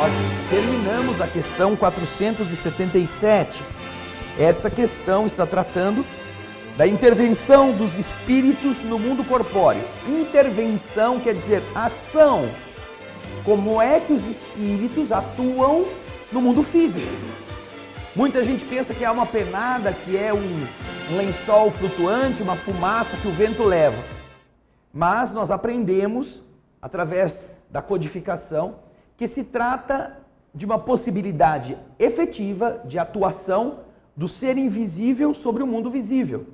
nós terminamos a questão 477. Esta questão está tratando da intervenção dos espíritos no mundo corpóreo. Intervenção quer dizer ação. Como é que os espíritos atuam no mundo físico? Muita gente pensa que é uma penada, que é um lençol flutuante, uma fumaça que o vento leva. Mas nós aprendemos, através da codificação, que se trata de uma possibilidade efetiva de atuação do ser invisível sobre o mundo visível.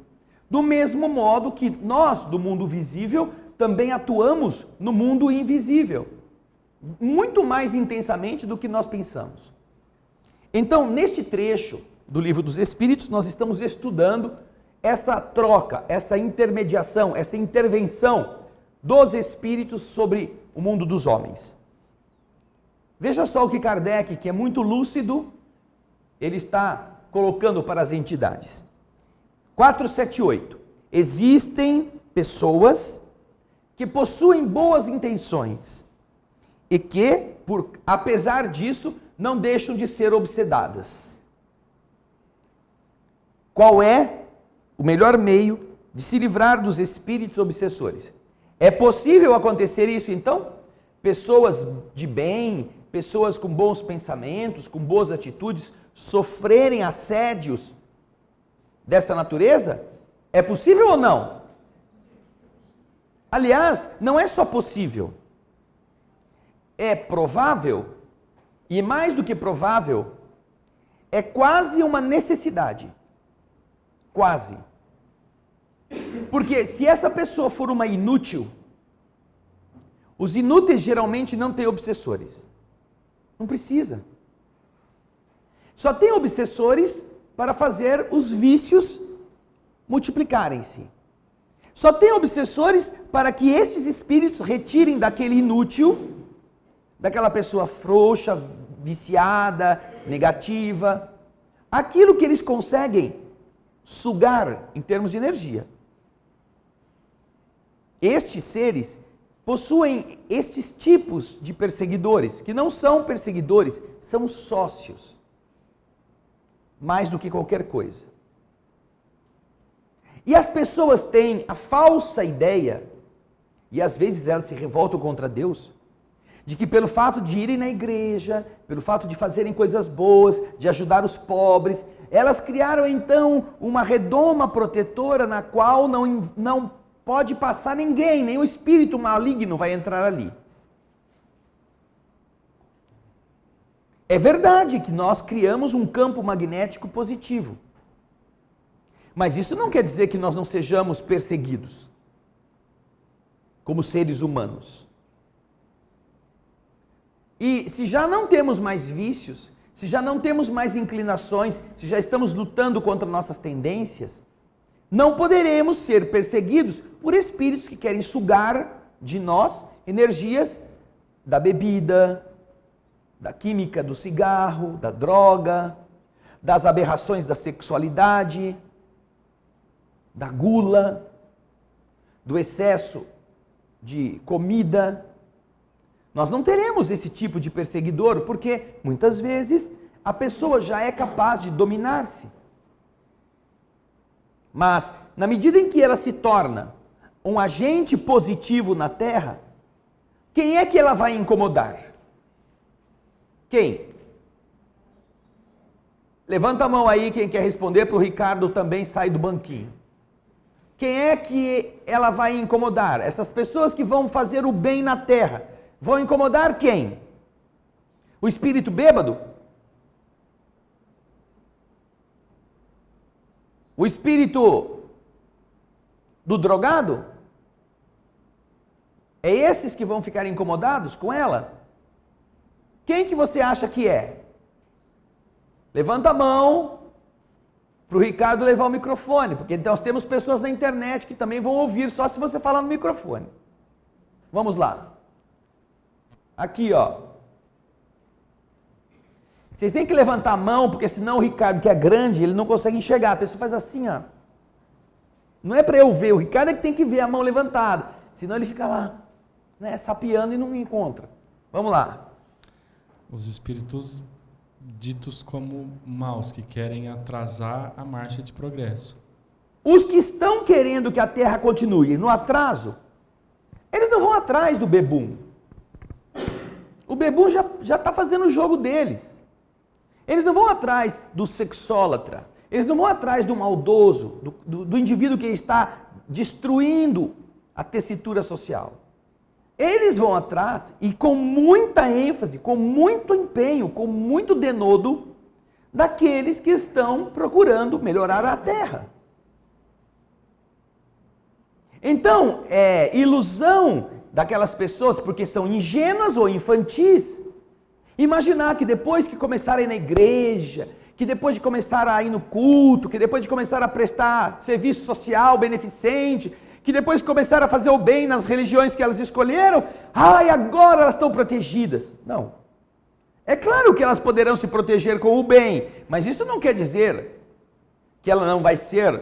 Do mesmo modo que nós, do mundo visível, também atuamos no mundo invisível. Muito mais intensamente do que nós pensamos. Então, neste trecho do Livro dos Espíritos, nós estamos estudando essa troca, essa intermediação, essa intervenção dos espíritos sobre o mundo dos homens. Veja só o que Kardec, que é muito lúcido, ele está colocando para as entidades. 478. Existem pessoas que possuem boas intenções e que, apesar disso, não deixam de ser obsedadas. Qual é o melhor meio de se livrar dos espíritos obsessores? É possível acontecer isso, então? Pessoas de bem, pessoas com bons pensamentos, com boas atitudes, sofrerem assédios dessa natureza? É possível ou não? Aliás, não é só possível. É provável, e mais do que provável, é quase uma necessidade. Quase. Porque se essa pessoa for uma inútil, os inúteis geralmente não têm obsessores. Não precisa. Só tem obsessores para fazer os vícios multiplicarem-se. Só tem obsessores para que estes espíritos retirem daquele inútil, daquela pessoa frouxa, viciada, negativa, aquilo que eles conseguem sugar em termos de energia. Estes seres possuem estes tipos de perseguidores, que não são perseguidores, são sócios, mais do que qualquer coisa. E as pessoas têm a falsa ideia, e às vezes elas se revoltam contra Deus, de que pelo fato de irem na igreja, pelo fato de fazerem coisas boas, de ajudar os pobres, elas criaram então uma redoma protetora na qual não pode passar ninguém, nem o espírito maligno vai entrar ali. É verdade que nós criamos um campo magnético positivo, mas isso não quer dizer que nós não sejamos perseguidos como seres humanos. E se já não temos mais vícios, se já não temos mais inclinações, se já estamos lutando contra nossas tendências, não poderemos ser perseguidos por espíritos que querem sugar de nós energias da bebida, da química do cigarro, da droga, das aberrações da sexualidade, da gula, do excesso de comida. Nós não teremos esse tipo de perseguidor, porque muitas vezes a pessoa já é capaz de dominar-se. Mas, na medida em que ela se torna um agente positivo na Terra, quem é que ela vai incomodar? Quem? Levanta a mão aí quem quer responder para o Ricardo também sair do banquinho. Quem é que ela vai incomodar? Essas pessoas que vão fazer o bem na Terra. Vão incomodar quem? O espírito bêbado? O espírito do drogado? É esses que vão ficar incomodados com ela? Quem que você acha que é? Levanta a mão para o Ricardo levar o microfone, porque nós temos pessoas na internet que também vão ouvir só se você falar no microfone. Vamos lá. Aqui, ó. Vocês têm que levantar a mão, porque senão o Ricardo, que é grande, ele não consegue enxergar. A pessoa faz assim, ó. Não é para eu ver, o Ricardo é que tem que ver a mão levantada. Senão ele fica lá, né, sapeando e não me encontra. Vamos lá. Os espíritos ditos como maus, que querem atrasar a marcha de progresso. Os que estão querendo que a Terra continue no atraso, eles não vão atrás do bebum. O bebum já está fazendo o jogo deles. Eles não vão atrás do sexólatra. Eles não vão atrás do maldoso, do indivíduo que está destruindo a tessitura social. Eles vão atrás e com muita ênfase, com muito empenho, com muito denodo, daqueles que estão procurando melhorar a Terra. Então, é ilusão daquelas pessoas, porque são ingênuas ou infantis, imaginar que depois que começarem na igreja, que depois de começar a ir no culto, que depois de começar a prestar serviço social, beneficente, que depois de começar a fazer o bem nas religiões que elas escolheram, agora elas estão protegidas. Não. É claro que elas poderão se proteger com o bem, mas isso não quer dizer que ela não vai ser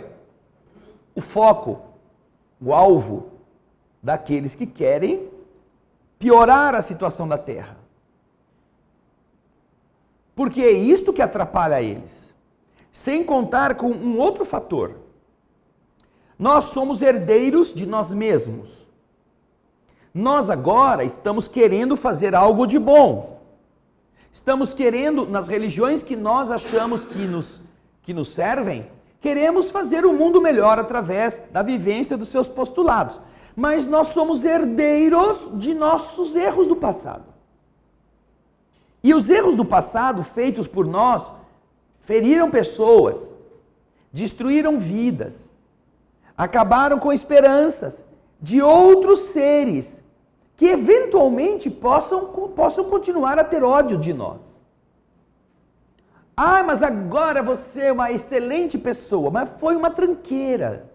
o foco, o alvo daqueles que querem piorar a situação da Terra. Porque é isto que atrapalha eles. Sem contar com um outro fator. Nós somos herdeiros de nós mesmos. Nós agora estamos querendo fazer algo de bom. Estamos querendo, nas religiões que nós achamos que nos servem, queremos fazer o mundo melhor através da vivência dos seus postulados. Mas nós somos herdeiros de nossos erros do passado. E os erros do passado, feitos por nós, feriram pessoas, destruíram vidas, acabaram com esperanças de outros seres que eventualmente possam continuar a ter ódio de nós. Mas agora você é uma excelente pessoa, mas foi uma tranqueira.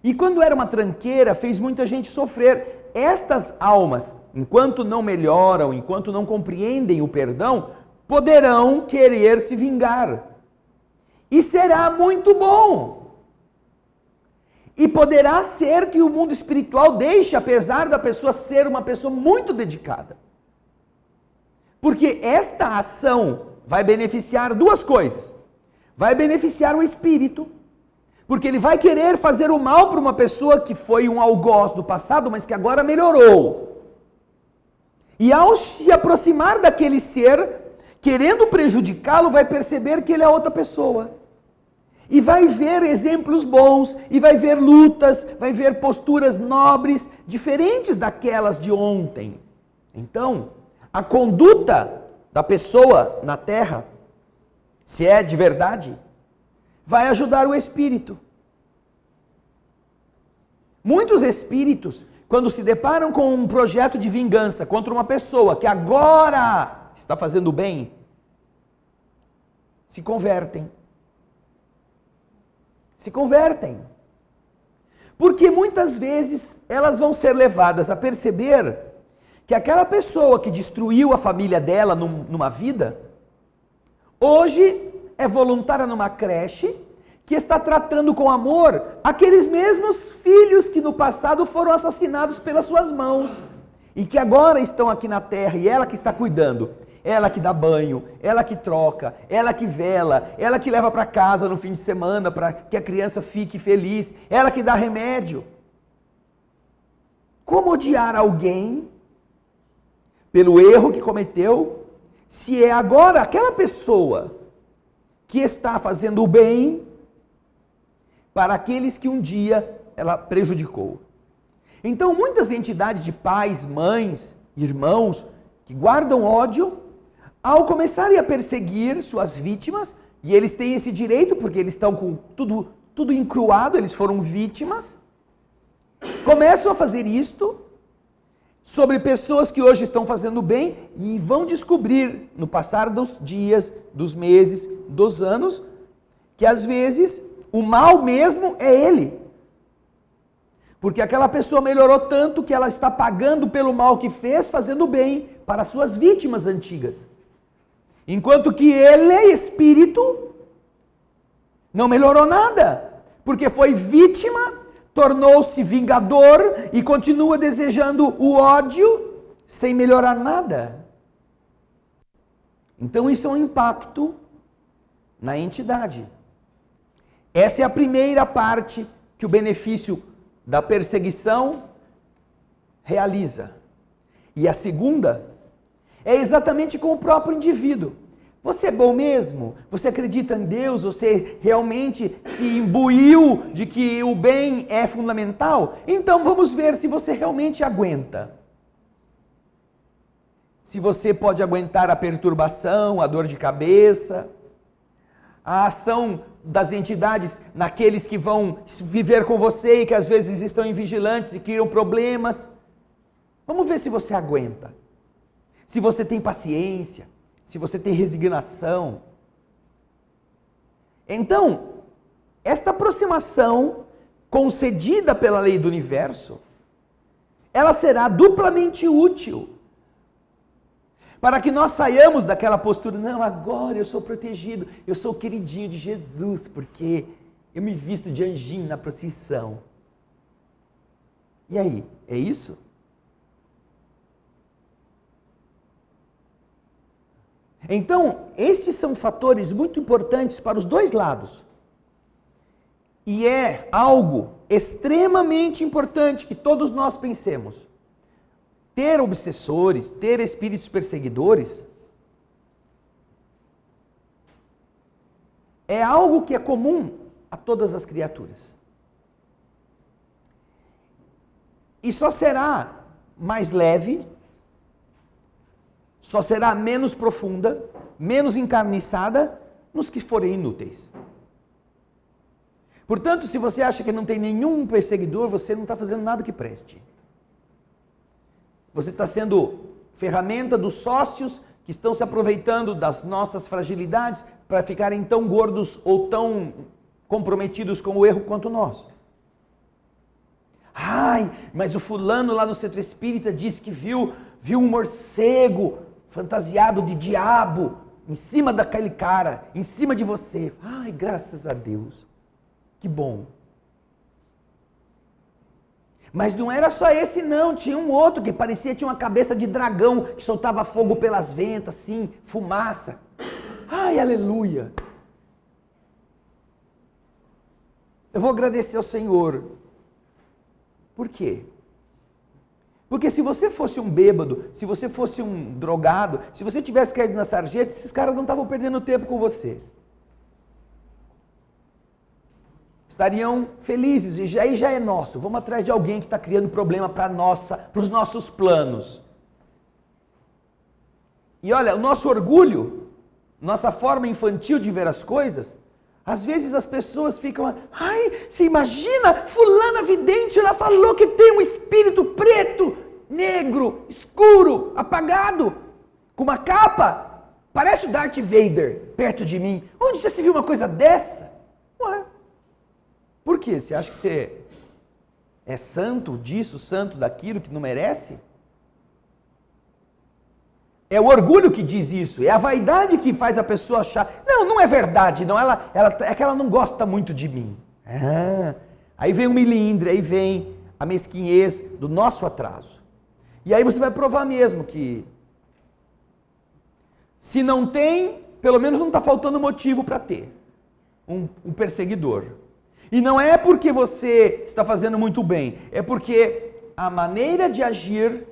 E quando era uma tranqueira, fez muita gente sofrer. Estas almas, enquanto não melhoram, enquanto não compreendem o perdão, poderão querer se vingar. E será muito bom. E poderá ser que o mundo espiritual deixe, apesar da pessoa ser uma pessoa muito dedicada. Porque esta ação vai beneficiar duas coisas. Vai beneficiar o espírito, porque ele vai querer fazer o mal para uma pessoa que foi um algoz do passado, mas que agora melhorou. E ao se aproximar daquele ser, querendo prejudicá-lo, vai perceber que ele é outra pessoa. E vai ver exemplos bons, e vai ver lutas, vai ver posturas nobres, diferentes daquelas de ontem. Então, a conduta da pessoa na Terra, se é de verdade, vai ajudar o espírito. Muitos espíritos, quando se deparam com um projeto de vingança contra uma pessoa que agora está fazendo bem, se convertem. Se convertem. Porque muitas vezes elas vão ser levadas a perceber que aquela pessoa que destruiu a família dela numa vida, hoje é voluntária numa creche que está tratando com amor aqueles mesmos filhos que no passado foram assassinados pelas suas mãos e que agora estão aqui na Terra e ela que está cuidando. Ela que dá banho, ela que troca, ela que vela, ela que leva para casa no fim de semana para que a criança fique feliz, ela que dá remédio. Como odiar alguém pelo erro que cometeu, se é agora aquela pessoa que está fazendo o bem para aqueles que um dia ela prejudicou? Então, muitas entidades de pais, mães, irmãos, que guardam ódio, ao começarem a perseguir suas vítimas, e eles têm esse direito, porque eles estão com tudo encruado, eles foram vítimas, começam a fazer isto sobre pessoas que hoje estão fazendo bem e vão descobrir, no passar dos dias, dos meses, dos anos, que às vezes o mal mesmo é ele. Porque aquela pessoa melhorou tanto que ela está pagando pelo mal que fez, fazendo bem para suas vítimas antigas. Enquanto que ele, espírito, não melhorou nada, porque foi vítima, tornou-se vingador e continua desejando o ódio sem melhorar nada. Então isso é um impacto na entidade. Essa é a primeira parte que o benefício da perseguição realiza. E a segunda é exatamente com o próprio indivíduo. Você é bom mesmo? Você acredita em Deus? Você realmente se imbuiu de que o bem é fundamental? Então vamos ver se você realmente aguenta. Se você pode aguentar a perturbação, a dor de cabeça, a ação das entidades naqueles que vão viver com você e que às vezes estão invigilantes e criam problemas. Vamos ver se você aguenta. Se você tem paciência, se você tem resignação. Então, esta aproximação concedida pela lei do universo, ela será duplamente útil para que nós saiamos daquela postura, não, agora eu sou protegido, eu sou o queridinho de Jesus, porque eu me visto de anjinho na procissão. E aí, é isso? Então, esses são fatores muito importantes para os dois lados. E é algo extremamente importante que todos nós pensemos. Ter obsessores, ter espíritos perseguidores, é algo que é comum a todas as criaturas. E só será mais leve, só será menos profunda, menos encarniçada nos que forem inúteis. Portanto, se você acha que não tem nenhum perseguidor, você não está fazendo nada que preste. Você está sendo ferramenta dos sócios que estão se aproveitando das nossas fragilidades para ficarem tão gordos ou tão comprometidos com o erro quanto nós. Ai, mas o fulano lá no centro espírita disse que viu um morcego fantasiado de diabo em cima daquele cara, em cima de você. Ai, graças a Deus. Que bom. Mas não era só esse não, tinha um outro que tinha uma cabeça de dragão, que soltava fogo pelas ventas, assim, fumaça. Ai, aleluia. Eu vou agradecer ao Senhor. Por quê? Porque se você fosse um bêbado, se você fosse um drogado, se você tivesse caído na sarjeta, esses caras não estavam perdendo tempo com você. Estariam felizes, e aí já é nosso. Vamos atrás de alguém que está criando problema para os nossos planos. E olha, o nosso orgulho, nossa forma infantil de ver as coisas, às vezes as pessoas ficam, ai, você imagina, fulana vidente, ela falou que tem um espírito preto, negro, escuro, apagado, com uma capa, parece o Darth Vader perto de mim. Onde já se viu uma coisa dessa? Ué. Por quê? Você acha que você é santo disso, santo daquilo, que não merece? É o orgulho que diz isso, é a vaidade que faz a pessoa achar, não é verdade, não, é que ela não gosta muito de mim. Aí vem o milindre, aí vem a mesquinhez do nosso atraso. E aí você vai provar mesmo que, se não tem, pelo menos não está faltando motivo para ter um perseguidor. E não é porque você está fazendo muito bem, é porque a maneira de agir,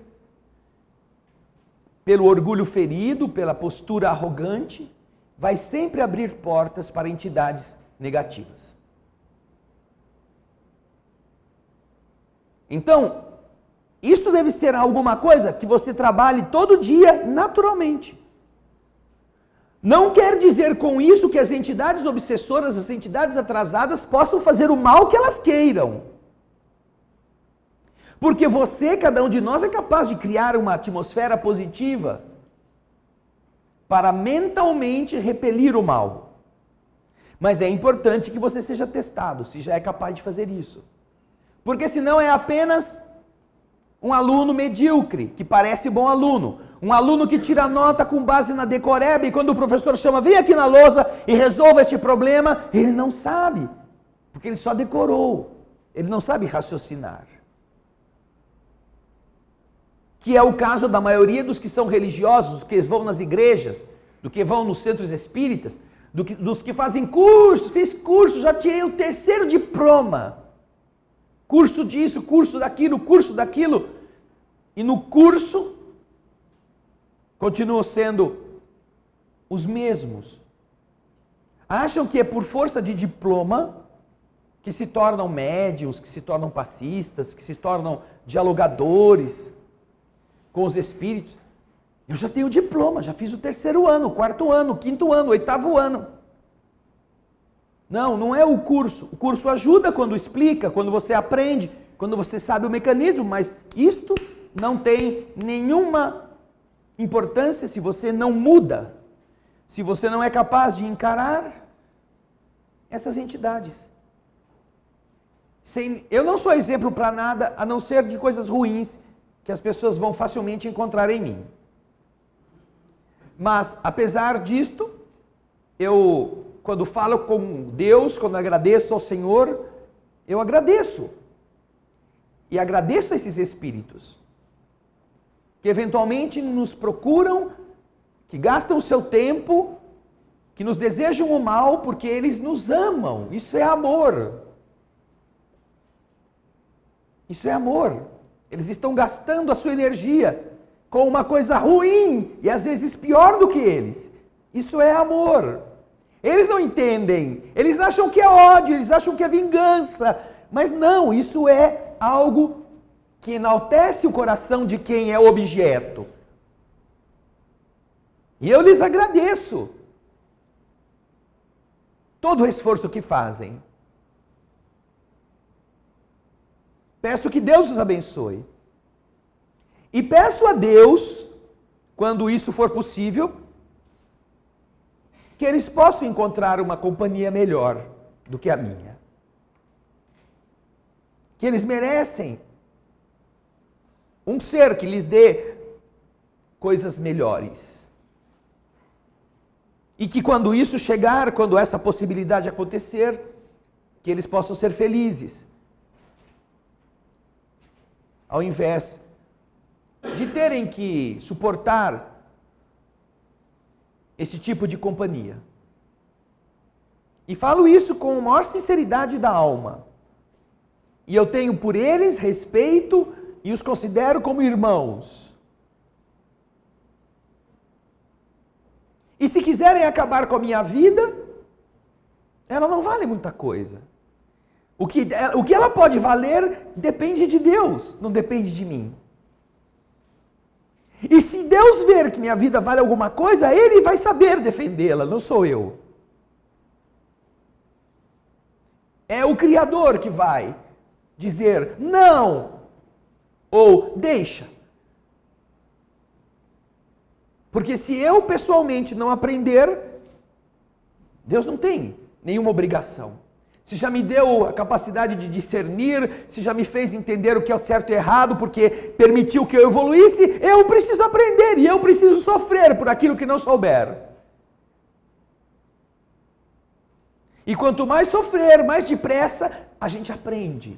pelo orgulho ferido, pela postura arrogante, vai sempre abrir portas para entidades negativas. Então, isto deve ser alguma coisa que você trabalhe todo dia naturalmente. Não quer dizer com isso que as entidades obsessoras, as entidades atrasadas, possam fazer o mal que elas queiram. Porque você, cada um de nós, é capaz de criar uma atmosfera positiva para mentalmente repelir o mal. Mas é importante que você seja testado, se já é capaz de fazer isso. Porque senão é apenas um aluno medíocre, que parece bom aluno. Um aluno que tira nota com base na decoreba e quando o professor chama, vem aqui na lousa e resolva este problema, ele não sabe, porque ele só decorou, ele não sabe raciocinar. Que é o caso da maioria dos que são religiosos, que vão nas igrejas, do que vão nos centros espíritas, dos que fazem curso, fiz curso, já tirei o 3º diploma. Curso disso, curso daquilo. E no curso, continuam sendo os mesmos. Acham que é por força de diploma que se tornam médiuns, que se tornam passistas, que se tornam dialogadores com os espíritos. Eu já tenho diploma, já fiz o 3º ano, o 4º ano, o 5º ano, o 8º ano. Não é o curso. O curso ajuda quando explica, quando você aprende, quando você sabe o mecanismo, mas isto não tem nenhuma importância se você não muda, se você não é capaz de encarar essas entidades. Eu não sou exemplo para nada, a não ser de coisas ruins que as pessoas vão facilmente encontrar em mim. Mas, apesar disto, eu, quando falo com Deus, quando agradeço ao Senhor, eu agradeço. E agradeço a esses espíritos que eventualmente nos procuram, que gastam o seu tempo, que nos desejam o mal porque eles nos amam. Isso é amor. Isso é amor. Eles estão gastando a sua energia com uma coisa ruim e às vezes pior do que eles. Isso é amor. Eles não entendem. Eles acham que é ódio, eles acham que é vingança. Mas não, isso é algo que enaltece o coração de quem é o objeto. E eu lhes agradeço todo o esforço que fazem. Peço que Deus os abençoe. E peço a Deus, quando isso for possível, que eles possam encontrar uma companhia melhor do que a minha. Que eles merecem um ser que lhes dê coisas melhores. E que quando isso chegar, quando essa possibilidade acontecer, que eles possam ser felizes. Ao invés de terem que suportar esse tipo de companhia. E falo isso com a maior sinceridade da alma. E eu tenho por eles respeito e os considero como irmãos. E se quiserem acabar com a minha vida, ela não vale muita coisa. O que ela pode valer depende de Deus, não depende de mim. E se Deus ver que minha vida vale alguma coisa, Ele vai saber defendê-la, não sou eu. É o Criador que vai dizer não ou deixa. Porque se eu pessoalmente não aprender, Deus não tem nenhuma obrigação. Se já me deu a capacidade de discernir, se já me fez entender o que é o certo e errado, porque permitiu que eu evoluísse, eu preciso aprender e eu preciso sofrer por aquilo que não souber. E quanto mais sofrer, mais depressa a gente aprende.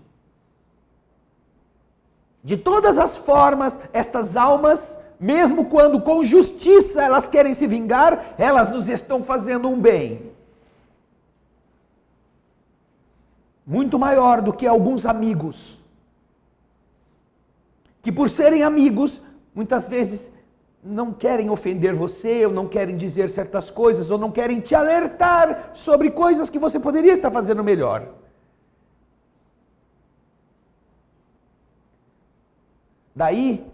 De todas as formas, estas almas, mesmo quando com justiça elas querem se vingar, elas nos estão fazendo um bem. Muito maior do que alguns amigos, que por serem amigos, muitas vezes não querem ofender você, ou não querem dizer certas coisas, ou não querem te alertar sobre coisas que você poderia estar fazendo melhor. Daí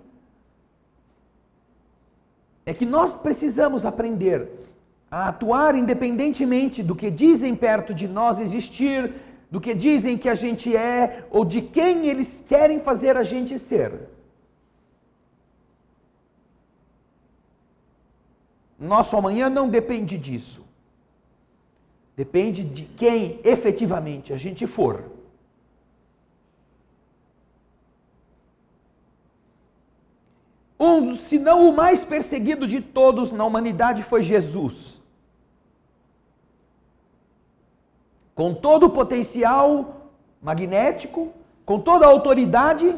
é que nós precisamos aprender a atuar independentemente do que dizem perto de nós existir, do que dizem que a gente é, ou de quem eles querem fazer a gente ser. Nosso amanhã não depende disso. Depende de quem efetivamente a gente for. Se não o mais perseguido de todos na humanidade foi Jesus. Com todo o potencial magnético, com toda a autoridade,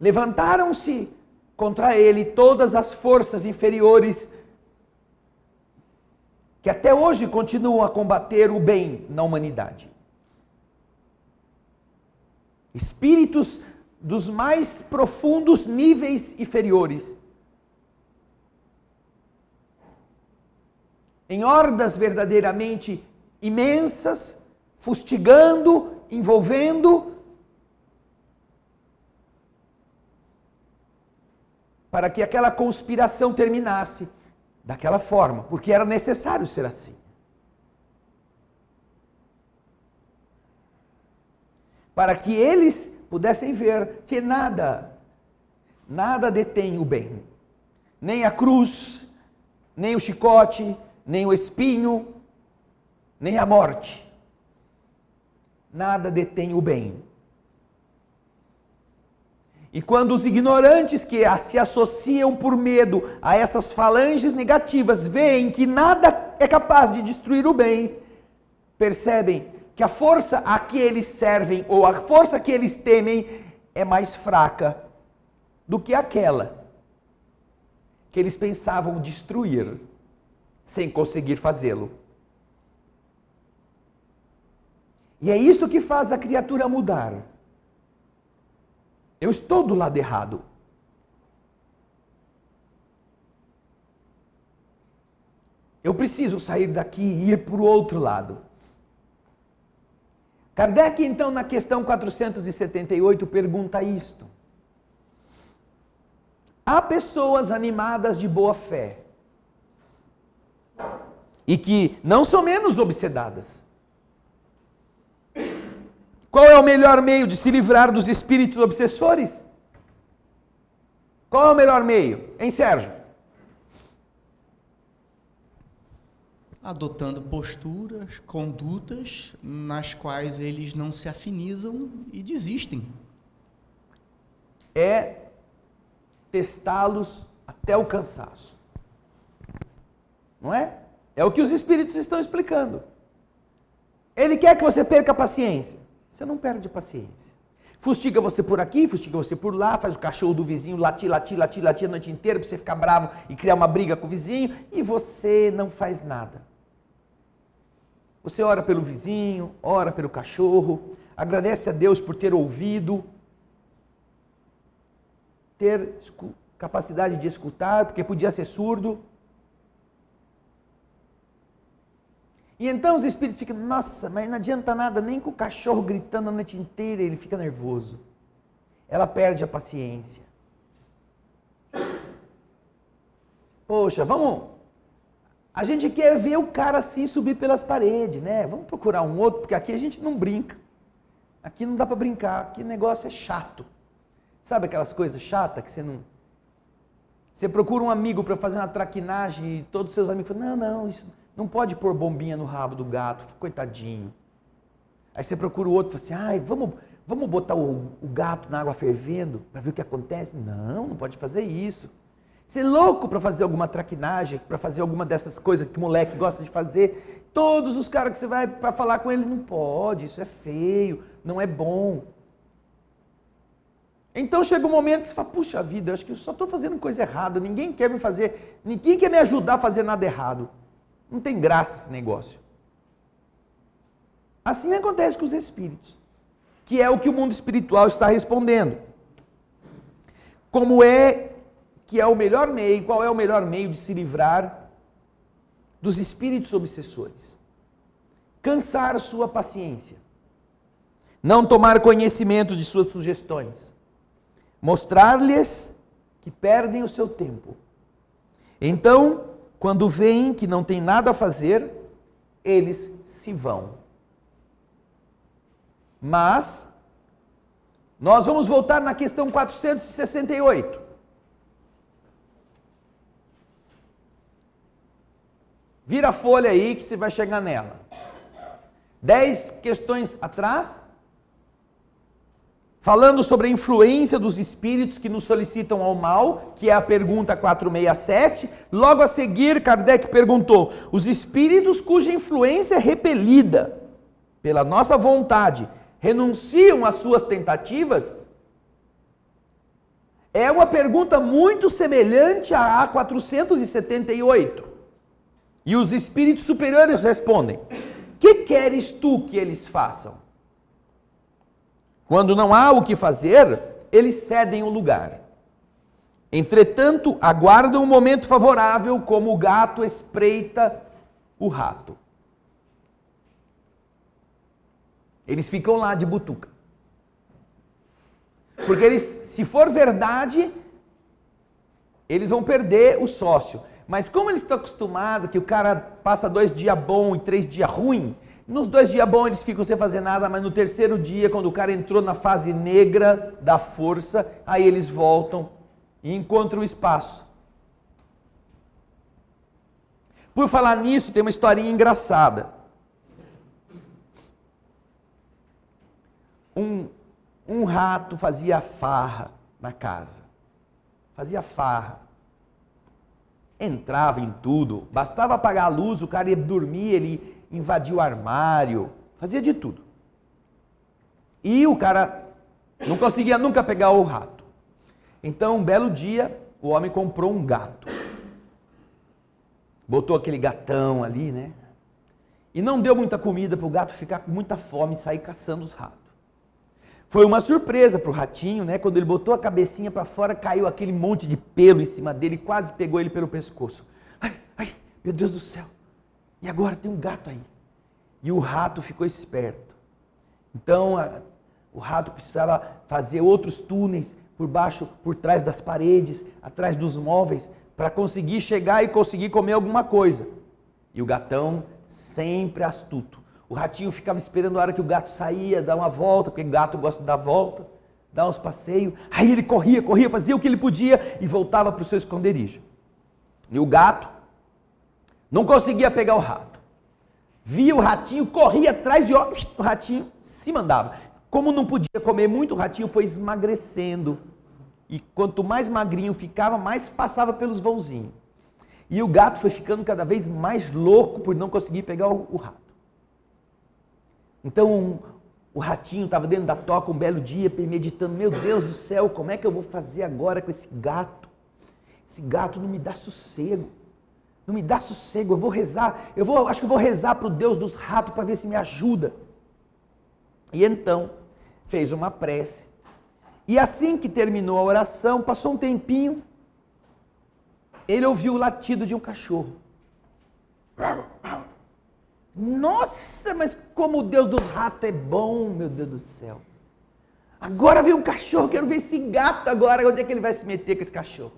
levantaram-se contra ele todas as forças inferiores que até hoje continuam a combater o bem na humanidade. Espíritos dos mais profundos níveis inferiores, em hordas verdadeiramente imensas, fustigando, envolvendo, para que aquela conspiração terminasse daquela forma, porque era necessário ser assim. Para que eles pudessem ver que nada detém o bem. Nem a cruz, nem o chicote, nem o espinho, nem a morte. Nada detém o bem. E quando os ignorantes que se associam por medo a essas falanges negativas veem que nada é capaz de destruir o bem, percebem que a força a que eles servem ou a força que eles temem é mais fraca do que aquela que eles pensavam destruir sem conseguir fazê-lo. E é isso que faz a criatura mudar. Eu estou do lado errado. Eu preciso sair daqui e ir para o outro lado. Kardec, então, na questão 478, pergunta isto. Há pessoas animadas de boa fé e que não são menos obsedadas. Qual é o melhor meio de se livrar dos espíritos obsessores? Qual é o melhor meio? Hein, Sérgio? Adotando posturas, condutas nas quais eles não se afinizam e desistem. É testá-los até o cansaço. Não é? É o que os espíritos estão explicando. Ele quer que você perca a paciência. Você não perde a paciência. Fustiga você por aqui, fustiga você por lá, faz o cachorro do vizinho latir a noite inteira para você ficar bravo e criar uma briga com o vizinho e você não faz nada. Você ora pelo vizinho, ora pelo cachorro, agradece a Deus por ter ouvido, ter capacidade de escutar, porque podia ser surdo. E então os espíritos ficam, nossa, mas não adianta nada, nem com o cachorro gritando a noite inteira, ele fica nervoso. Ela perde a paciência. Poxa, a gente quer ver o cara assim subir pelas paredes, né? Vamos procurar um outro, porque aqui a gente não brinca. Aqui não dá para brincar, aqui o negócio é chato. Sabe aquelas coisas chatas que você não... Você procura um amigo para fazer uma traquinagem e todos os seus amigos falam, não, isso... Não pode pôr bombinha no rabo do gato, coitadinho. Aí você procura o outro e fala assim, vamos botar o gato na água fervendo para ver o que acontece? Não pode fazer isso. Você é louco para fazer alguma traquinagem, para fazer alguma dessas coisas que o moleque gosta de fazer. Todos os caras que você vai para falar com ele, não pode, isso é feio, não é bom. Então chega um momento que você fala, puxa vida, eu acho que eu só estou fazendo coisa errada, ninguém quer me ajudar a fazer nada errado. Não tem graça esse negócio. Assim acontece com os espíritos, que é o que o mundo espiritual está respondendo. Como é que é o melhor meio, qual é o melhor meio de se livrar dos espíritos obsessores? Cansar sua paciência. Não tomar conhecimento de suas sugestões. Mostrar-lhes que perdem o seu tempo. Então, quando veem que não tem nada a fazer, eles se vão. Mas, nós vamos voltar na questão 468. Vira a folha aí que você vai chegar nela. 10 questões atrás, falando sobre a influência dos espíritos que nos solicitam ao mal, que é a pergunta 467. Logo a seguir, Kardec perguntou, os espíritos cuja influência é repelida pela nossa vontade, renunciam às suas tentativas? É uma pergunta muito semelhante à 478. E os espíritos superiores respondem: que queres tu que eles façam? Quando não há o que fazer, eles cedem o lugar. Entretanto, aguardam um momento favorável, como o gato espreita o rato. Eles ficam lá de butuca. Porque eles, se for verdade, eles vão perder o sócio. Mas como eles estão acostumados que o cara passa 2 dias bom e 3 dias ruim, nos 2 dias bons eles ficam sem fazer nada, mas no terceiro dia, quando o cara entrou na fase negra da força, aí eles voltam e encontram o espaço. Por falar nisso, tem uma historinha engraçada. Um rato fazia farra na casa. Fazia farra. Entrava em tudo. Bastava apagar a luz, o cara ia dormir, ele invadia o armário. Fazia de tudo. E o cara não conseguia nunca pegar o rato. Então, um belo dia, o homem comprou um gato. Botou aquele gatão ali, né? E não deu muita comida para o gato ficar com muita fome e sair caçando os ratos. Foi uma surpresa para o ratinho, né? Quando ele botou a cabecinha para fora, caiu aquele monte de pelo em cima dele e quase pegou ele pelo pescoço. Ai, meu Deus do céu. E agora tem um gato aí. E o rato ficou esperto. Então, o rato precisava fazer outros túneis por baixo, por trás das paredes, atrás dos móveis, para conseguir chegar e conseguir comer alguma coisa. E o gatão, sempre astuto. O ratinho ficava esperando a hora que o gato saía, dar uma volta, porque o gato gosta de dar volta, dar uns passeios. Aí ele corria, fazia o que ele podia e voltava para o seu esconderijo. E o gato não conseguia pegar o rato. Via o ratinho, corria atrás e o ratinho se mandava. Como não podia comer muito, o ratinho foi esmagrecendo. E quanto mais magrinho ficava, mais passava pelos vãozinhos. E o gato foi ficando cada vez mais louco por não conseguir pegar o rato. Então, o ratinho estava dentro da toca um belo dia, meditando: meu Deus do céu, como é que eu vou fazer agora com esse gato? Esse gato não me dá sossego. Não me dá sossego, eu vou rezar. Acho que eu vou rezar para o Deus dos ratos para ver se me ajuda. E então, fez uma prece. E assim que terminou a oração, passou um tempinho, ele ouviu o latido de um cachorro. Nossa, mas como o Deus dos ratos é bom, meu Deus do céu. Agora veio um cachorro, quero ver esse gato agora, onde é que ele vai se meter com esse cachorro?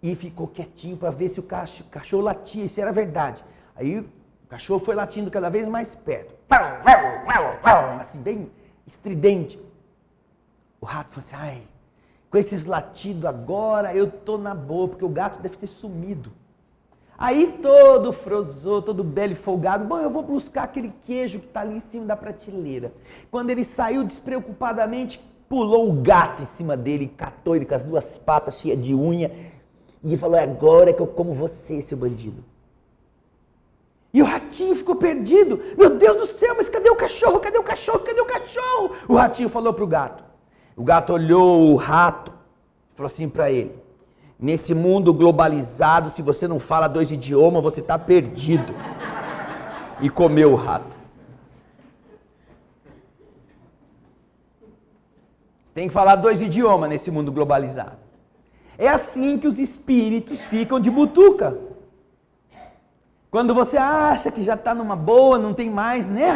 E ficou quietinho para ver se o cachorro latia, se era verdade. Aí o cachorro foi latindo cada vez mais perto. Assim, bem estridente. O rato falou assim: ai, com esses latidos agora eu tô na boa, porque o gato deve ter sumido. Aí todo frozou, todo belo e folgado: bom, eu vou buscar aquele queijo que está ali em cima da prateleira. Quando ele saiu despreocupadamente, pulou o gato em cima dele, catou ele com as 2 patas cheias de unha e falou: é agora que eu como você, seu bandido. E o ratinho ficou perdido. Meu Deus do céu, mas cadê o cachorro? Cadê o cachorro? Cadê o cachorro? O ratinho falou para o gato. O gato olhou o rato e falou assim para ele: nesse mundo globalizado, se você não fala 2 idiomas, você está perdido. E comeu o rato. Você tem que falar 2 idiomas nesse mundo globalizado. É assim que os espíritos ficam de butuca. Quando você acha que já está numa boa, não tem mais, né?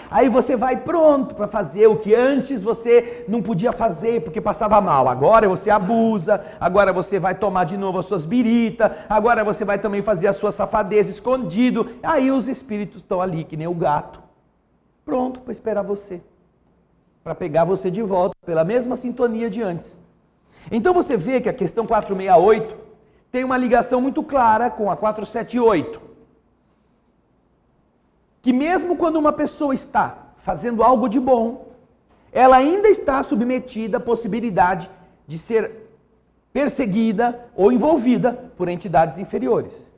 Aí você vai pronto para fazer o que antes você não podia fazer porque passava mal. Agora você abusa, agora você vai tomar de novo as suas biritas, agora você vai também fazer a sua safadeza escondido. Aí os espíritos estão ali, que nem o gato, pronto para esperar você, para pegar você de volta pela mesma sintonia de antes. Então você vê que a questão 468 tem uma ligação muito clara com a 478. Que mesmo quando uma pessoa está fazendo algo de bom, ela ainda está submetida à possibilidade de ser perseguida ou envolvida por entidades inferiores.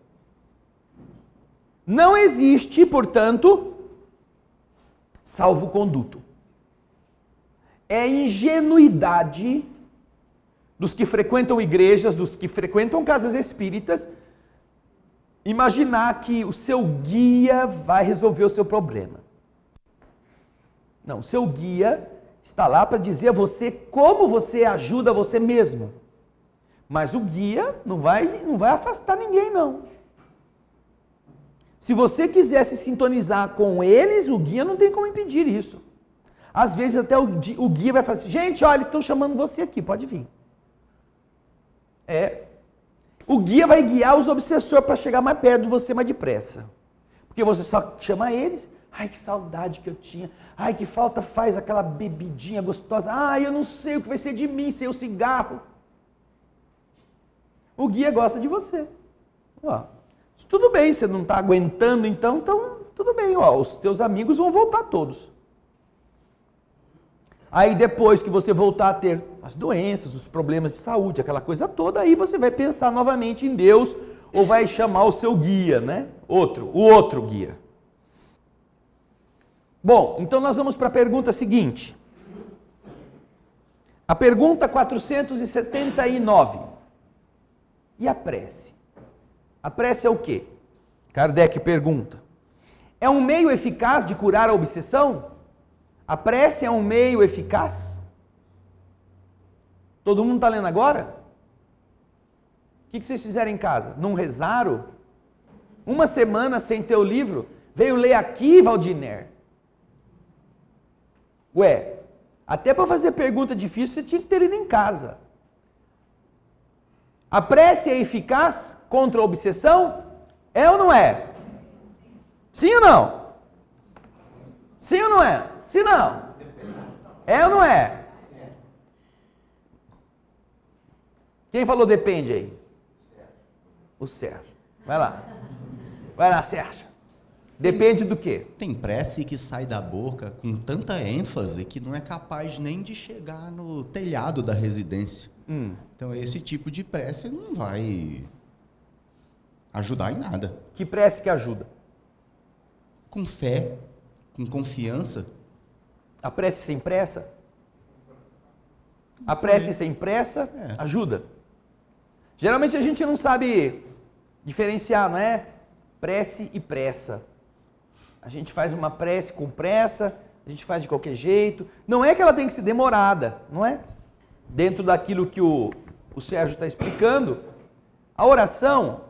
Não existe, portanto, salvo-conduto. É ingenuidade dos que frequentam igrejas, dos que frequentam casas espíritas, imaginar que o seu guia vai resolver o seu problema. Não, o seu guia está lá para dizer a você como você ajuda você mesmo. Mas o guia não vai afastar ninguém, não. Se você quiser se sintonizar com eles, o guia não tem como impedir isso. Às vezes até o guia vai falar assim, gente, olha, eles estão chamando você aqui, pode vir. O guia vai guiar os obsessores para chegar mais perto de você mais depressa. Porque você só chama eles, ai que saudade que eu tinha, ai que falta faz aquela bebidinha gostosa, ai eu não sei o que vai ser de mim sem o cigarro. O guia gosta de você. Ó, tudo bem, você não está aguentando então tudo bem, ó, os teus amigos vão voltar todos. Aí depois que você voltar a ter as doenças, os problemas de saúde, aquela coisa toda, aí você vai pensar novamente em Deus ou vai chamar o seu guia, né? O outro guia. Bom, então nós vamos para a pergunta seguinte. A pergunta 479. E a prece? A prece é o quê? Kardec pergunta. É um meio eficaz de curar a obsessão? A prece é um meio eficaz? Todo mundo está lendo agora? O que vocês fizeram em casa? Não rezaram? Uma semana sem ter o livro? Veio ler aqui, Valdiner? Ué, até para fazer pergunta difícil você tinha que ter ido em casa. A prece é eficaz contra a obsessão? É ou não é? Sim ou não? Sim ou não é? Sim ou não? É ou não é? Quem falou depende aí? O Sérgio. Vai lá. Vai lá, Sérgio. Depende do quê? Tem prece que sai da boca com tanta ênfase que não é capaz nem de chegar no telhado da residência. Então esse tipo de prece não vai ajudar em nada. Que prece que ajuda? Com fé, com confiança. A prece sem pressa? A prece sem pressa ajuda. Geralmente a gente não sabe diferenciar, não é? Prece e pressa. A gente faz uma prece com pressa, a gente faz de qualquer jeito. Não é que ela tem que ser demorada, não é? Dentro daquilo que o Sérgio está explicando, a oração,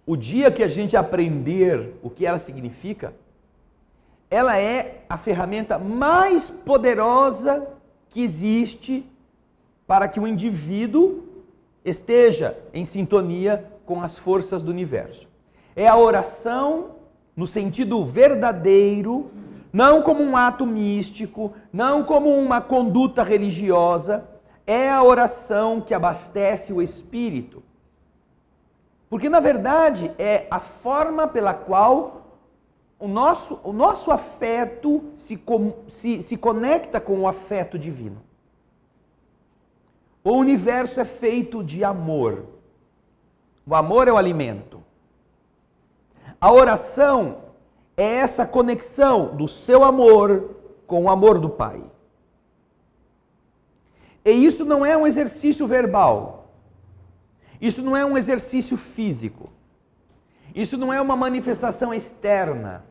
o dia que a gente aprender o que ela significa, ela é a ferramenta mais poderosa que existe para que o indivíduo esteja em sintonia com as forças do universo. É a oração no sentido verdadeiro, não como um ato místico, não como uma conduta religiosa, é a oração que abastece o espírito. Porque, na verdade, é a forma pela qual o nosso afeto se conecta com o afeto divino. O universo é feito de amor. O amor é o alimento. A oração é essa conexão do seu amor com o amor do Pai. E isso não é um exercício verbal. Isso não é um exercício físico. Isso não é uma manifestação externa.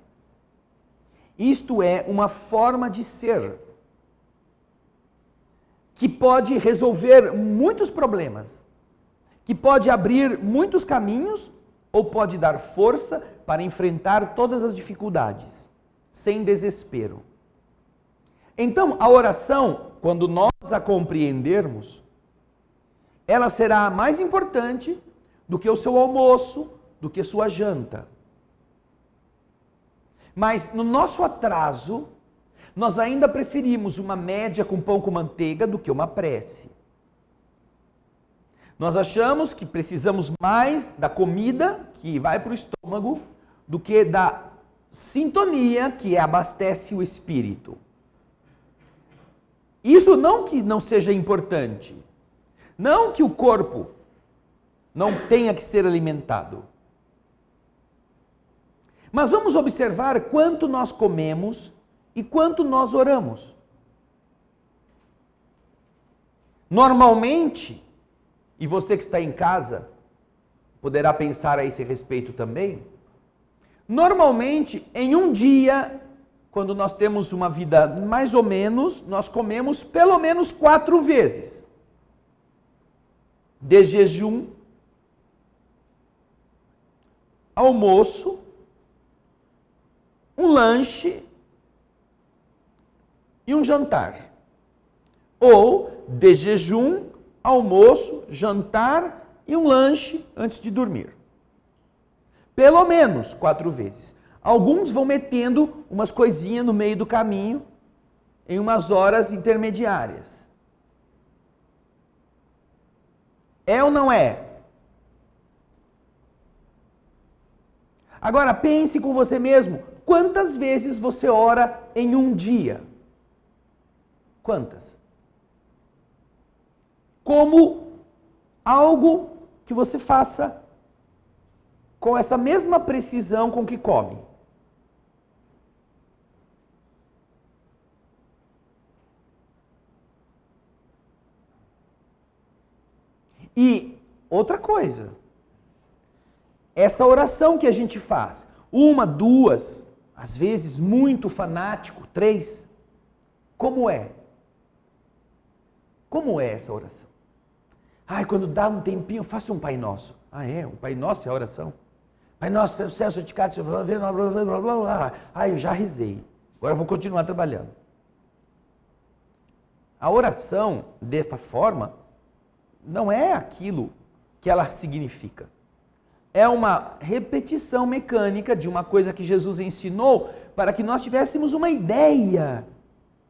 Isto é uma forma de ser que pode resolver muitos problemas, que pode abrir muitos caminhos ou pode dar força para enfrentar todas as dificuldades, sem desespero. Então, a oração, quando nós a compreendermos, ela será mais importante do que o seu almoço, do que sua janta. Mas no nosso atraso, nós ainda preferimos uma média com pão com manteiga do que uma prece. Nós achamos que precisamos mais da comida que vai para o estômago do que da sintonia que abastece o espírito. Isso não que não seja importante, não que o corpo não tenha que ser alimentado. Mas vamos observar quanto nós comemos e quanto nós oramos. Normalmente, e você que está em casa poderá pensar a esse respeito também. Normalmente, em um dia, quando nós temos uma vida mais ou menos, nós comemos pelo menos 4 vezes. De jejum, almoço, um lanche e um jantar. Ou de jejum, almoço, jantar e um lanche antes de dormir. Pelo menos 4 vezes. Alguns vão metendo umas coisinhas no meio do caminho, em umas horas intermediárias. É ou não é? Agora pense com você mesmo, quantas vezes você ora em um dia? Quantas? Como algo que você faça com essa mesma precisão com que come. E outra coisa, essa oração que a gente faz, 1, 2, às vezes muito fanático, 3, como é? Como é essa oração? Ai, quando dá um tempinho, eu faço um Pai Nosso. Ah, é? Um Pai Nosso é a oração? Pai Nosso, tem o céu, santificado, blá, blá, blá, blá, blá, blá. Ai, eu já risei. Agora eu vou continuar trabalhando. A oração, desta forma, não é aquilo que ela significa. É uma repetição mecânica de uma coisa que Jesus ensinou para que nós tivéssemos uma ideia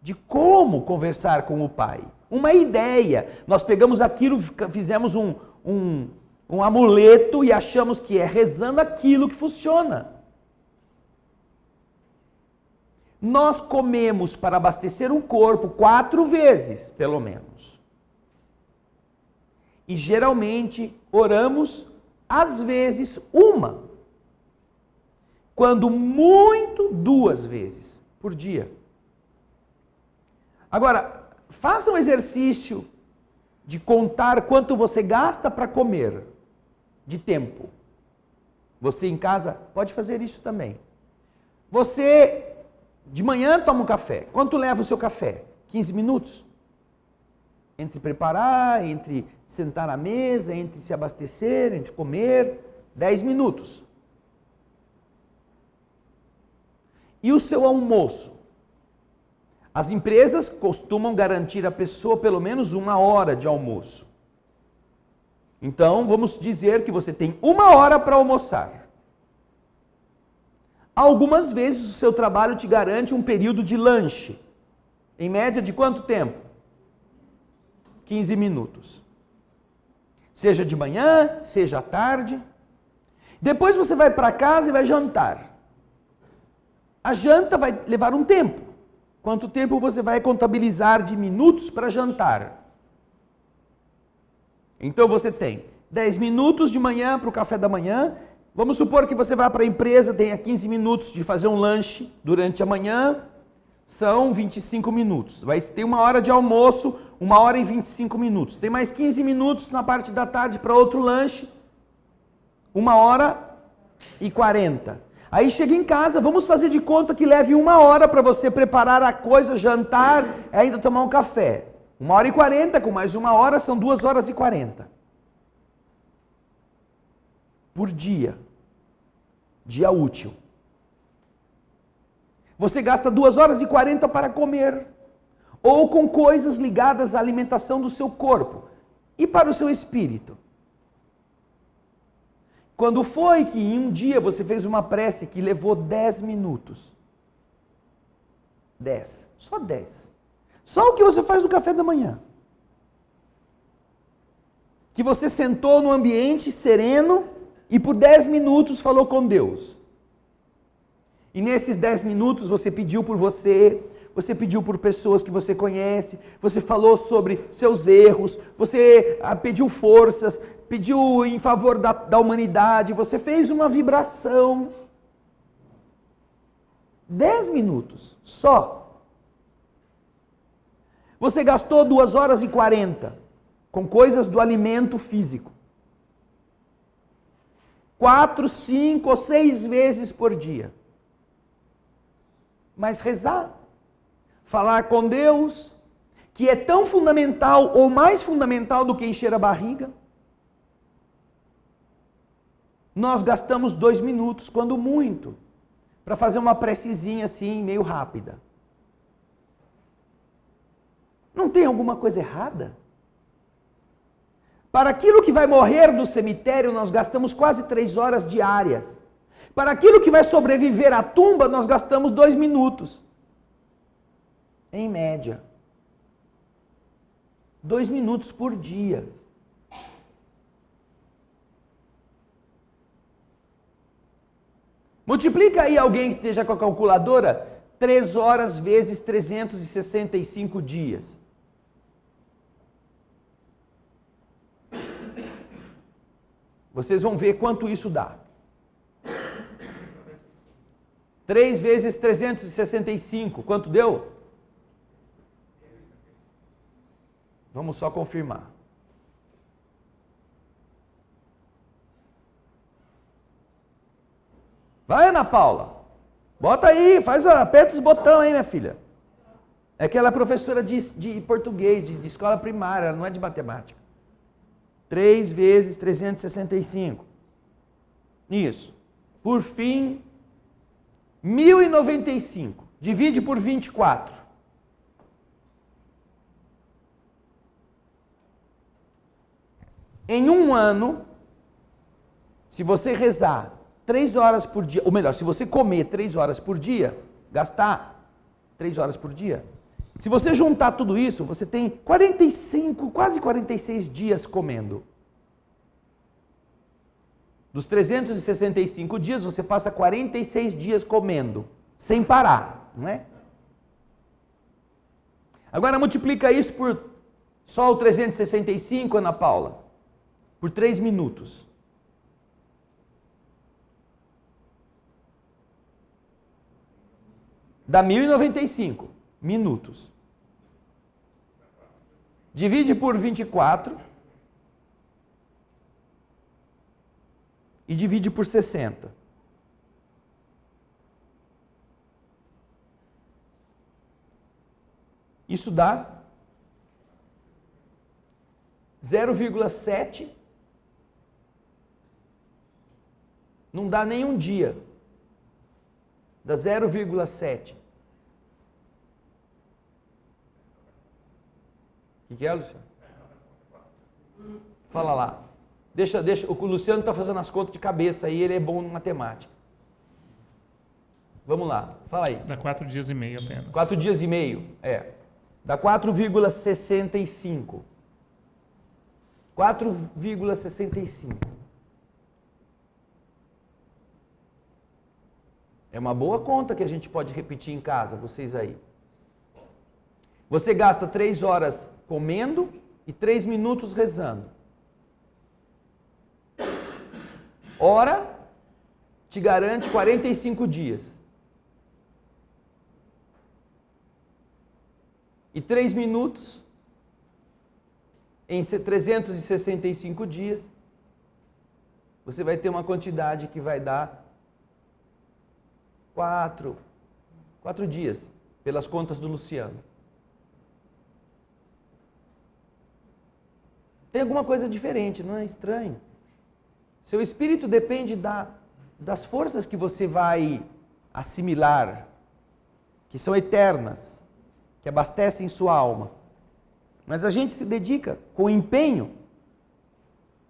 de como conversar com o Pai. Uma ideia. Nós pegamos aquilo, fizemos um amuleto e achamos que é rezando aquilo que funciona. Nós comemos para abastecer um corpo 4 vezes, pelo menos. E geralmente oramos, às vezes, 1. Quando muito, 2 vezes por dia. Agora, faça um exercício de contar quanto você gasta para comer, de tempo. Você em casa pode fazer isso também. Você, de manhã, toma um café. Quanto leva o seu café? 15 minutos? Entre preparar, entre sentar à mesa, entre se abastecer, entre comer, 10 minutos. E o seu almoço? As empresas costumam garantir à pessoa pelo menos 1 hora de almoço. Então, vamos dizer que você tem 1 hora para almoçar. Algumas vezes o seu trabalho te garante um período de lanche. Em média de quanto tempo? 15 minutos. Seja de manhã, seja à tarde. Depois você vai para casa e vai jantar. A janta vai levar um tempo. Quanto tempo você vai contabilizar de minutos para jantar? Então você tem 10 minutos de manhã para o café da manhã. Vamos supor que você vá para a empresa, tenha 15 minutos de fazer um lanche durante a manhã. São 25 minutos. Vai ter 1 hora de almoço, 1 hora e 25 minutos. Tem mais 15 minutos na parte da tarde para outro lanche. 1 hora e 40. Aí chega em casa, vamos fazer de conta que leve 1 hora para você preparar a coisa, jantar, e ainda tomar um café. 1 hora e 40, com mais 1 hora, são 2 horas e 40. Por dia. Dia útil. Você gasta 2 horas e 40 para comer. Ou com coisas ligadas à alimentação do seu corpo. E para o seu espírito? Quando foi que em um dia você fez uma prece que levou 10 minutos? 10. Só 10. Só o que você faz no café da manhã. Que você sentou no ambiente sereno e por 10 minutos falou com Deus. E nesses 10 minutos você pediu por você pediu por pessoas que você conhece, você falou sobre seus erros, você pediu forças, pediu em favor da humanidade, você fez uma vibração. 10 minutos, só. Você gastou 2 horas e 40 com coisas do alimento físico. 4, 5 ou 6 vezes por dia. Mas rezar, falar com Deus, que é tão fundamental ou mais fundamental do que encher a barriga. Nós gastamos 2 minutos, quando muito, para fazer uma precezinha assim, meio rápida. Não tem alguma coisa errada? Para aquilo que vai morrer do cemitério, nós gastamos quase 3 horas diárias. Para aquilo que vai sobreviver à tumba, nós gastamos 2 minutos. Em média. 2 minutos por dia. Multiplica aí alguém que esteja com a calculadora, 3 horas vezes 365 dias. Vocês vão ver quanto isso dá. 3 vezes 365, quanto deu? Vamos só confirmar. Vai, Ana Paula. Bota aí, aperta os botões aí, minha filha. É que ela é professora de português, de escola primária, ela não é de matemática. 3 vezes 365. Isso. Por fim, 1095. Divide por 24. Em um ano, se você rezar 3 horas por dia, ou melhor, se você comer 3 horas por dia, gastar 3 horas por dia, se você juntar tudo isso, você tem 45, quase 46 dias comendo. Dos 365 dias, você passa 46 dias comendo, sem parar, não é? Agora multiplica isso por só o 365, Ana Paula, por 3 minutos. Dá 1095 minutos. Divide por 24 e divide por 60. Isso dá 0,7. Não dá nem um dia. Dá 0,7. O que é, Luciano? Fala lá. Deixa, o Luciano está fazendo as contas de cabeça aí, ele é bom em matemática. Vamos lá, fala aí. Dá 4 dias e meio apenas. 4 dias e meio, Dá 4,65. 4,65. É uma boa conta que a gente pode repetir em casa, vocês aí. Você gasta 3 horas comendo e 3 minutos rezando. Hora te garante 45 dias. E 3 minutos em 365 dias, você vai ter uma quantidade que vai dar 4 dias, pelas contas do Luciano. Tem alguma coisa diferente, não é estranho? Seu espírito depende das forças que você vai assimilar, que são eternas, que abastecem sua alma. Mas a gente se dedica com empenho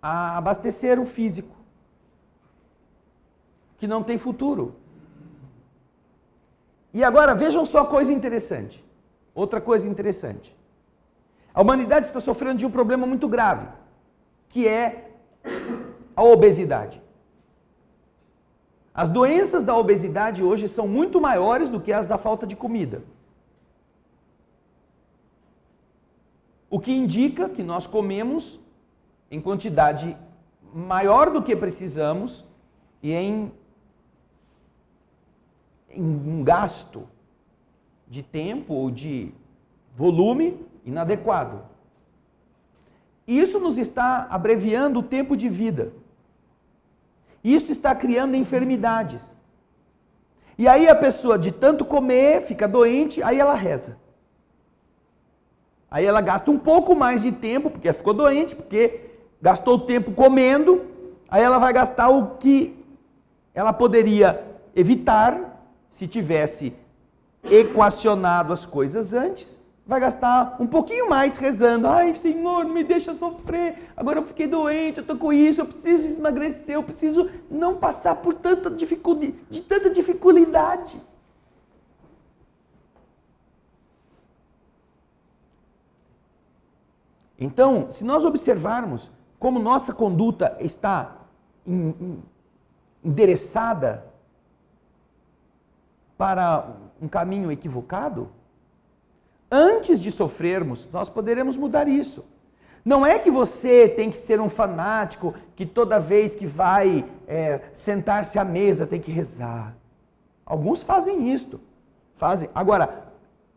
a abastecer o físico, que não tem futuro. E agora vejam só a coisa interessante. Outra coisa interessante. A humanidade está sofrendo de um problema muito grave, que é a obesidade. As doenças da obesidade hoje são muito maiores do que as da falta de comida. O que indica que nós comemos em quantidade maior do que precisamos e em um gasto de tempo ou de volume inadequado. Isso nos está abreviando o tempo de vida. Isso está criando enfermidades. E aí a pessoa, de tanto comer, fica doente, aí ela reza. Aí ela gasta um pouco mais de tempo, porque ela ficou doente, porque gastou tempo comendo, aí ela vai gastar o que ela poderia evitar se tivesse equacionado as coisas antes. Vai gastar um pouquinho mais rezando. Ai, Senhor, não me deixa sofrer. Agora eu fiquei doente, eu estou com isso, eu preciso emagrecer, eu preciso não passar por tanta dificuldade. Então, se nós observarmos como nossa conduta está endereçada para um caminho equivocado, antes de sofrermos, nós poderemos mudar isso. Não é que você tem que ser um fanático, que toda vez que vai sentar-se à mesa tem que rezar. Alguns fazem isto. Fazem. Agora,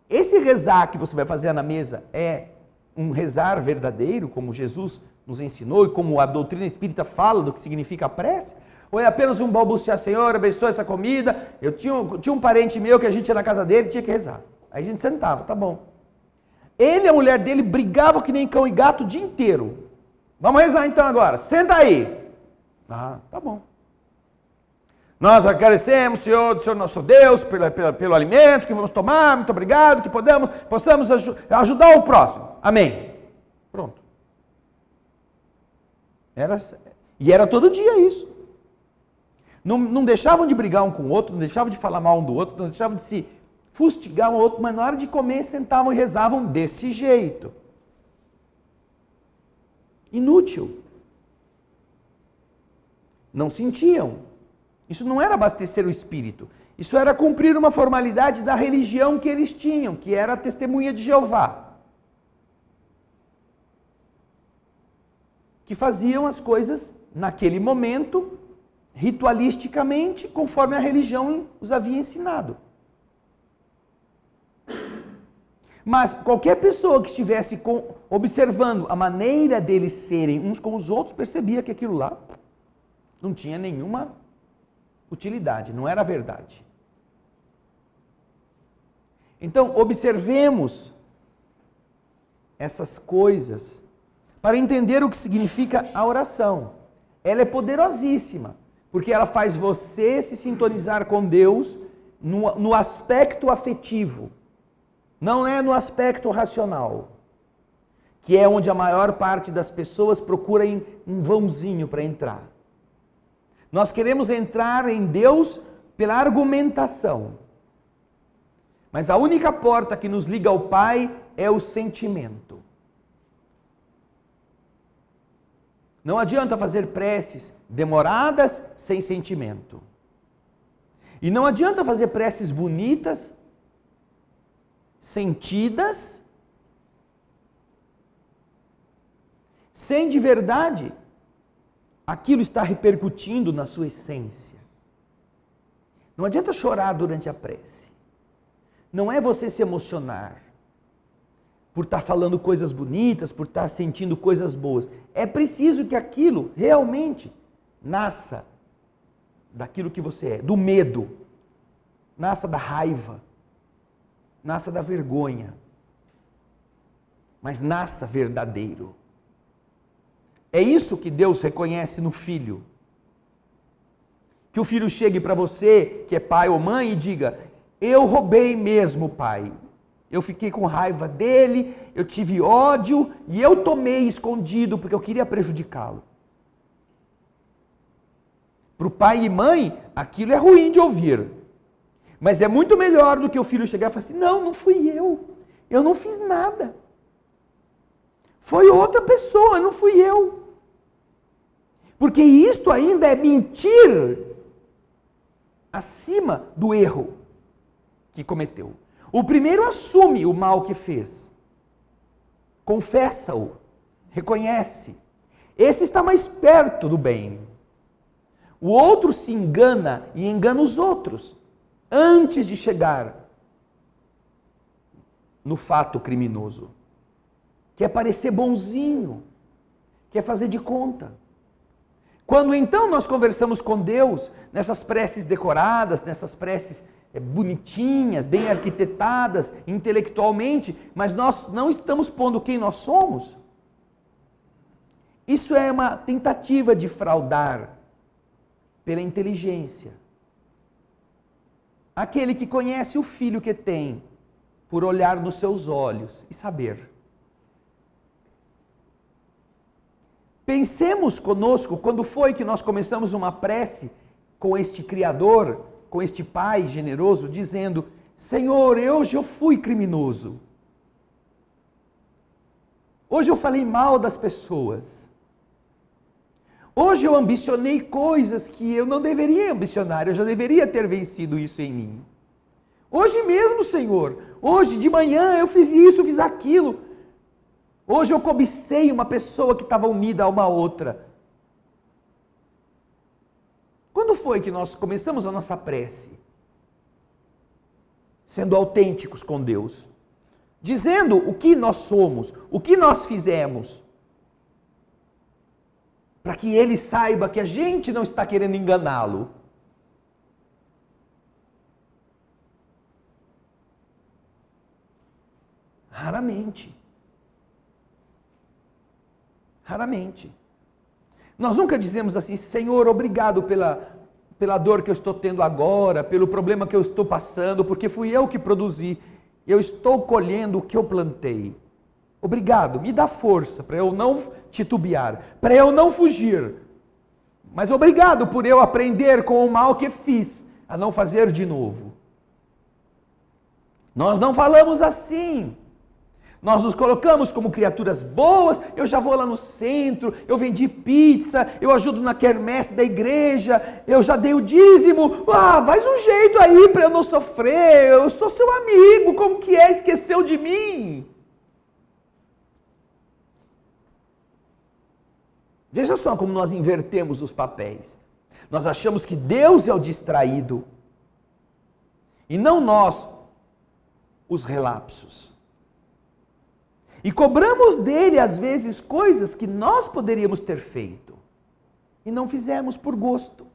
esse rezar que você vai fazer na mesa é um rezar verdadeiro, como Jesus nos ensinou e como a doutrina espírita fala do que significa a prece? Ou é apenas um balbuciar, Senhor, abençoa essa comida? Eu tinha um parente meu que a gente ia na casa dele e tinha que rezar. Aí a gente sentava, tá bom. Ele e a mulher dele brigavam que nem cão e gato o dia inteiro. Vamos rezar então agora, senta aí. Ah, tá bom. Nós agradecemos, Senhor nosso Deus, pelo alimento que vamos tomar, muito obrigado, que possamos ajudar o próximo. Amém. Pronto. Era todo dia isso. Não deixavam de brigar um com o outro, não deixavam de falar mal um do outro, não deixavam de se fustigar um outro, mas na hora de comer sentavam e rezavam desse jeito. Inútil. Não sentiam. Isso não era abastecer o espírito. Isso era cumprir uma formalidade da religião que eles tinham, que era a testemunha de Jeová. Que faziam as coisas naquele momento, ritualisticamente, conforme a religião os havia ensinado. Mas qualquer pessoa que estivesse observando a maneira deles serem uns com os outros, percebia que aquilo lá não tinha nenhuma utilidade, não era verdade. Então, observemos essas coisas para entender o que significa a oração. Ela é poderosíssima, porque ela faz você se sintonizar com Deus no aspecto afetivo. Não é no aspecto racional, que é onde a maior parte das pessoas procura um vãozinho para entrar. Nós queremos entrar em Deus pela argumentação. Mas a única porta que nos liga ao Pai é o sentimento. Não adianta fazer preces demoradas sem sentimento. E não adianta fazer preces bonitas, sentidas, sem de verdade aquilo estar repercutindo na sua essência. Não adianta chorar durante a prece. Não é você se emocionar por estar falando coisas bonitas, por estar sentindo coisas boas. É preciso que aquilo realmente nasça daquilo que você é, do medo, nasça da raiva, nasça da vergonha, mas nasça verdadeiro. É isso que Deus reconhece no filho. Que o filho chegue para você, que é pai ou mãe, e diga: eu roubei mesmo, pai. Eu fiquei com raiva dele, eu tive ódio e eu tomei escondido porque eu queria prejudicá-lo. Para o pai e mãe, aquilo é ruim de ouvir. Mas é muito melhor do que o filho chegar e falar assim: não fui eu não fiz nada. Foi outra pessoa, não fui eu. Porque isto ainda é mentir acima do erro que cometeu. O primeiro assume o mal que fez. Confessa-o. Reconhece. Esse está mais perto do bem. O outro se engana e engana os outros antes de chegar no fato criminoso. Quer parecer bonzinho. quer fazer de conta. Quando então nós conversamos com Deus, nessas preces decoradas, nessas preces bonitinhas, bem arquitetadas, intelectualmente, mas nós não estamos pondo quem nós somos, isso é uma tentativa de fraudar pela inteligência. Aquele que conhece o filho que tem, por olhar nos seus olhos e saber. Pensemos conosco quando foi que nós começamos uma prece com este Criador, com este Pai generoso, dizendo: Senhor, hoje eu fui criminoso. Hoje eu falei mal das pessoas. Hoje eu ambicionei coisas que eu não deveria ambicionar, eu já deveria ter vencido isso em mim. Hoje mesmo, Senhor, hoje de manhã eu fiz isso, eu fiz aquilo. Hoje eu cobicei uma pessoa que estava unida a uma outra. Quando foi que nós começamos a nossa prece? Sendo autênticos com Deus. Dizendo o que nós somos, o que nós fizemos. Para que Ele saiba que a gente não está querendo enganá-lo. Raramente. Raramente. Nós nunca dizemos assim: Senhor, obrigado pela dor que eu estou tendo agora, pelo problema que eu estou passando, porque fui eu que produzi, eu estou colhendo o que eu plantei. Obrigado, me dá força para eu não titubear, para eu não fugir. Mas obrigado por eu aprender com o mal que fiz, a não fazer de novo. Nós não falamos assim. Nós nos colocamos como criaturas boas, eu já vou lá no centro, eu vendi pizza, eu ajudo na quermesse da igreja, eu já dei o dízimo, faz um jeito aí para eu não sofrer, eu sou seu amigo, como que é, esqueceu de mim? Veja só como nós invertemos os papéis. Nós achamos que Deus é o distraído, e não nós os relapsos. E cobramos dele, às vezes, coisas que nós poderíamos ter feito. E não fizemos por gosto.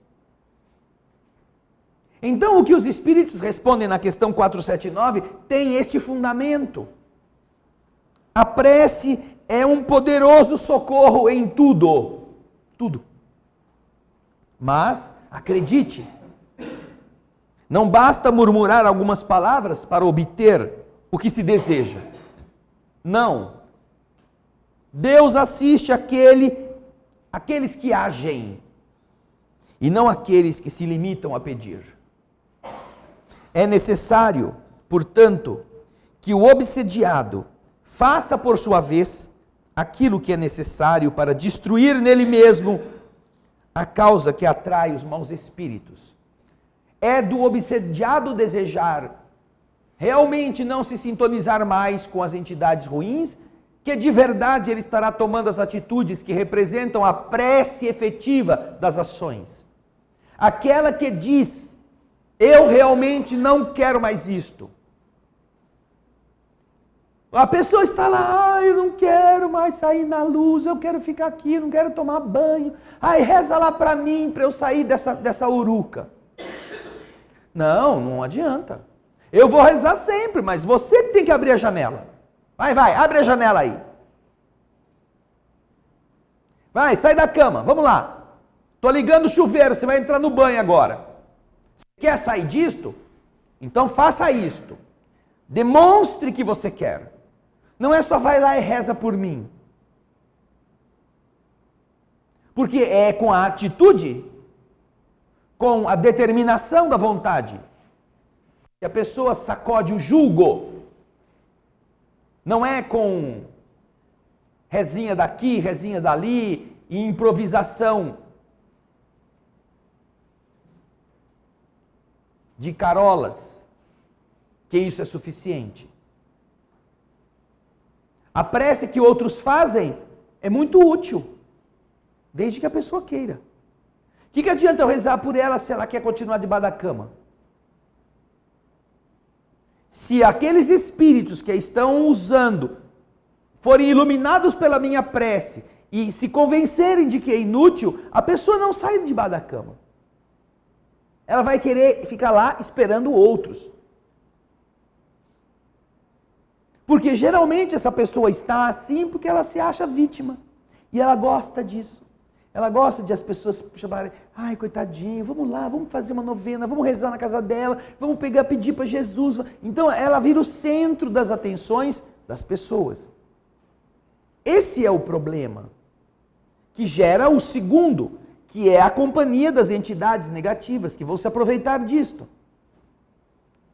Então, o que os Espíritos respondem na questão 479 tem este fundamento. A prece é um poderoso socorro em tudo. Tudo. Mas, acredite, não basta murmurar algumas palavras para obter o que se deseja. Não. Deus assiste aqueles que agem e não aqueles que se limitam a pedir. É necessário, portanto, que o obsediado faça por sua vez aquilo que é necessário para destruir nele mesmo a causa que atrai os maus espíritos. É do obsediado desejar realmente não se sintonizar mais com as entidades ruins, que de verdade ele estará tomando as atitudes que representam a prece efetiva das ações. Aquela que diz: eu realmente não quero mais isto. A pessoa está lá: eu não quero mais sair na luz, eu quero ficar aqui, eu não quero tomar banho. Reza lá para mim, para eu sair dessa uruca. Não adianta. Eu vou rezar sempre, mas você tem que abrir a janela. Vai, abre a janela aí. Vai, sai da cama, vamos lá. Estou ligando o chuveiro, você vai entrar no banho agora. Você quer sair disto? Então faça isto. Demonstre que você quer. Não é só vai lá e reza por mim. Porque é com a atitude, com a determinação da vontade, que a pessoa sacode o jugo. Não é com rezinha daqui, rezinha dali, e improvisação de carolas, que isso é suficiente. A prece que outros fazem é muito útil, desde que a pessoa queira. O que adianta eu rezar por ela se ela quer continuar debaixo da cama? Se aqueles espíritos que a estão usando forem iluminados pela minha prece e se convencerem de que é inútil, a pessoa não sai de debaixo da cama. Ela vai querer ficar lá esperando outros. Porque geralmente essa pessoa está assim porque ela se acha vítima. E ela gosta disso. Ela gosta de as pessoas chamarem, ai, coitadinho, vamos lá, vamos fazer uma novena, vamos rezar na casa dela, vamos pedir para Jesus. Então ela vira o centro das atenções das pessoas. Esse é o problema, que gera o segundo, que é a companhia das entidades negativas, que vão se aproveitar disto.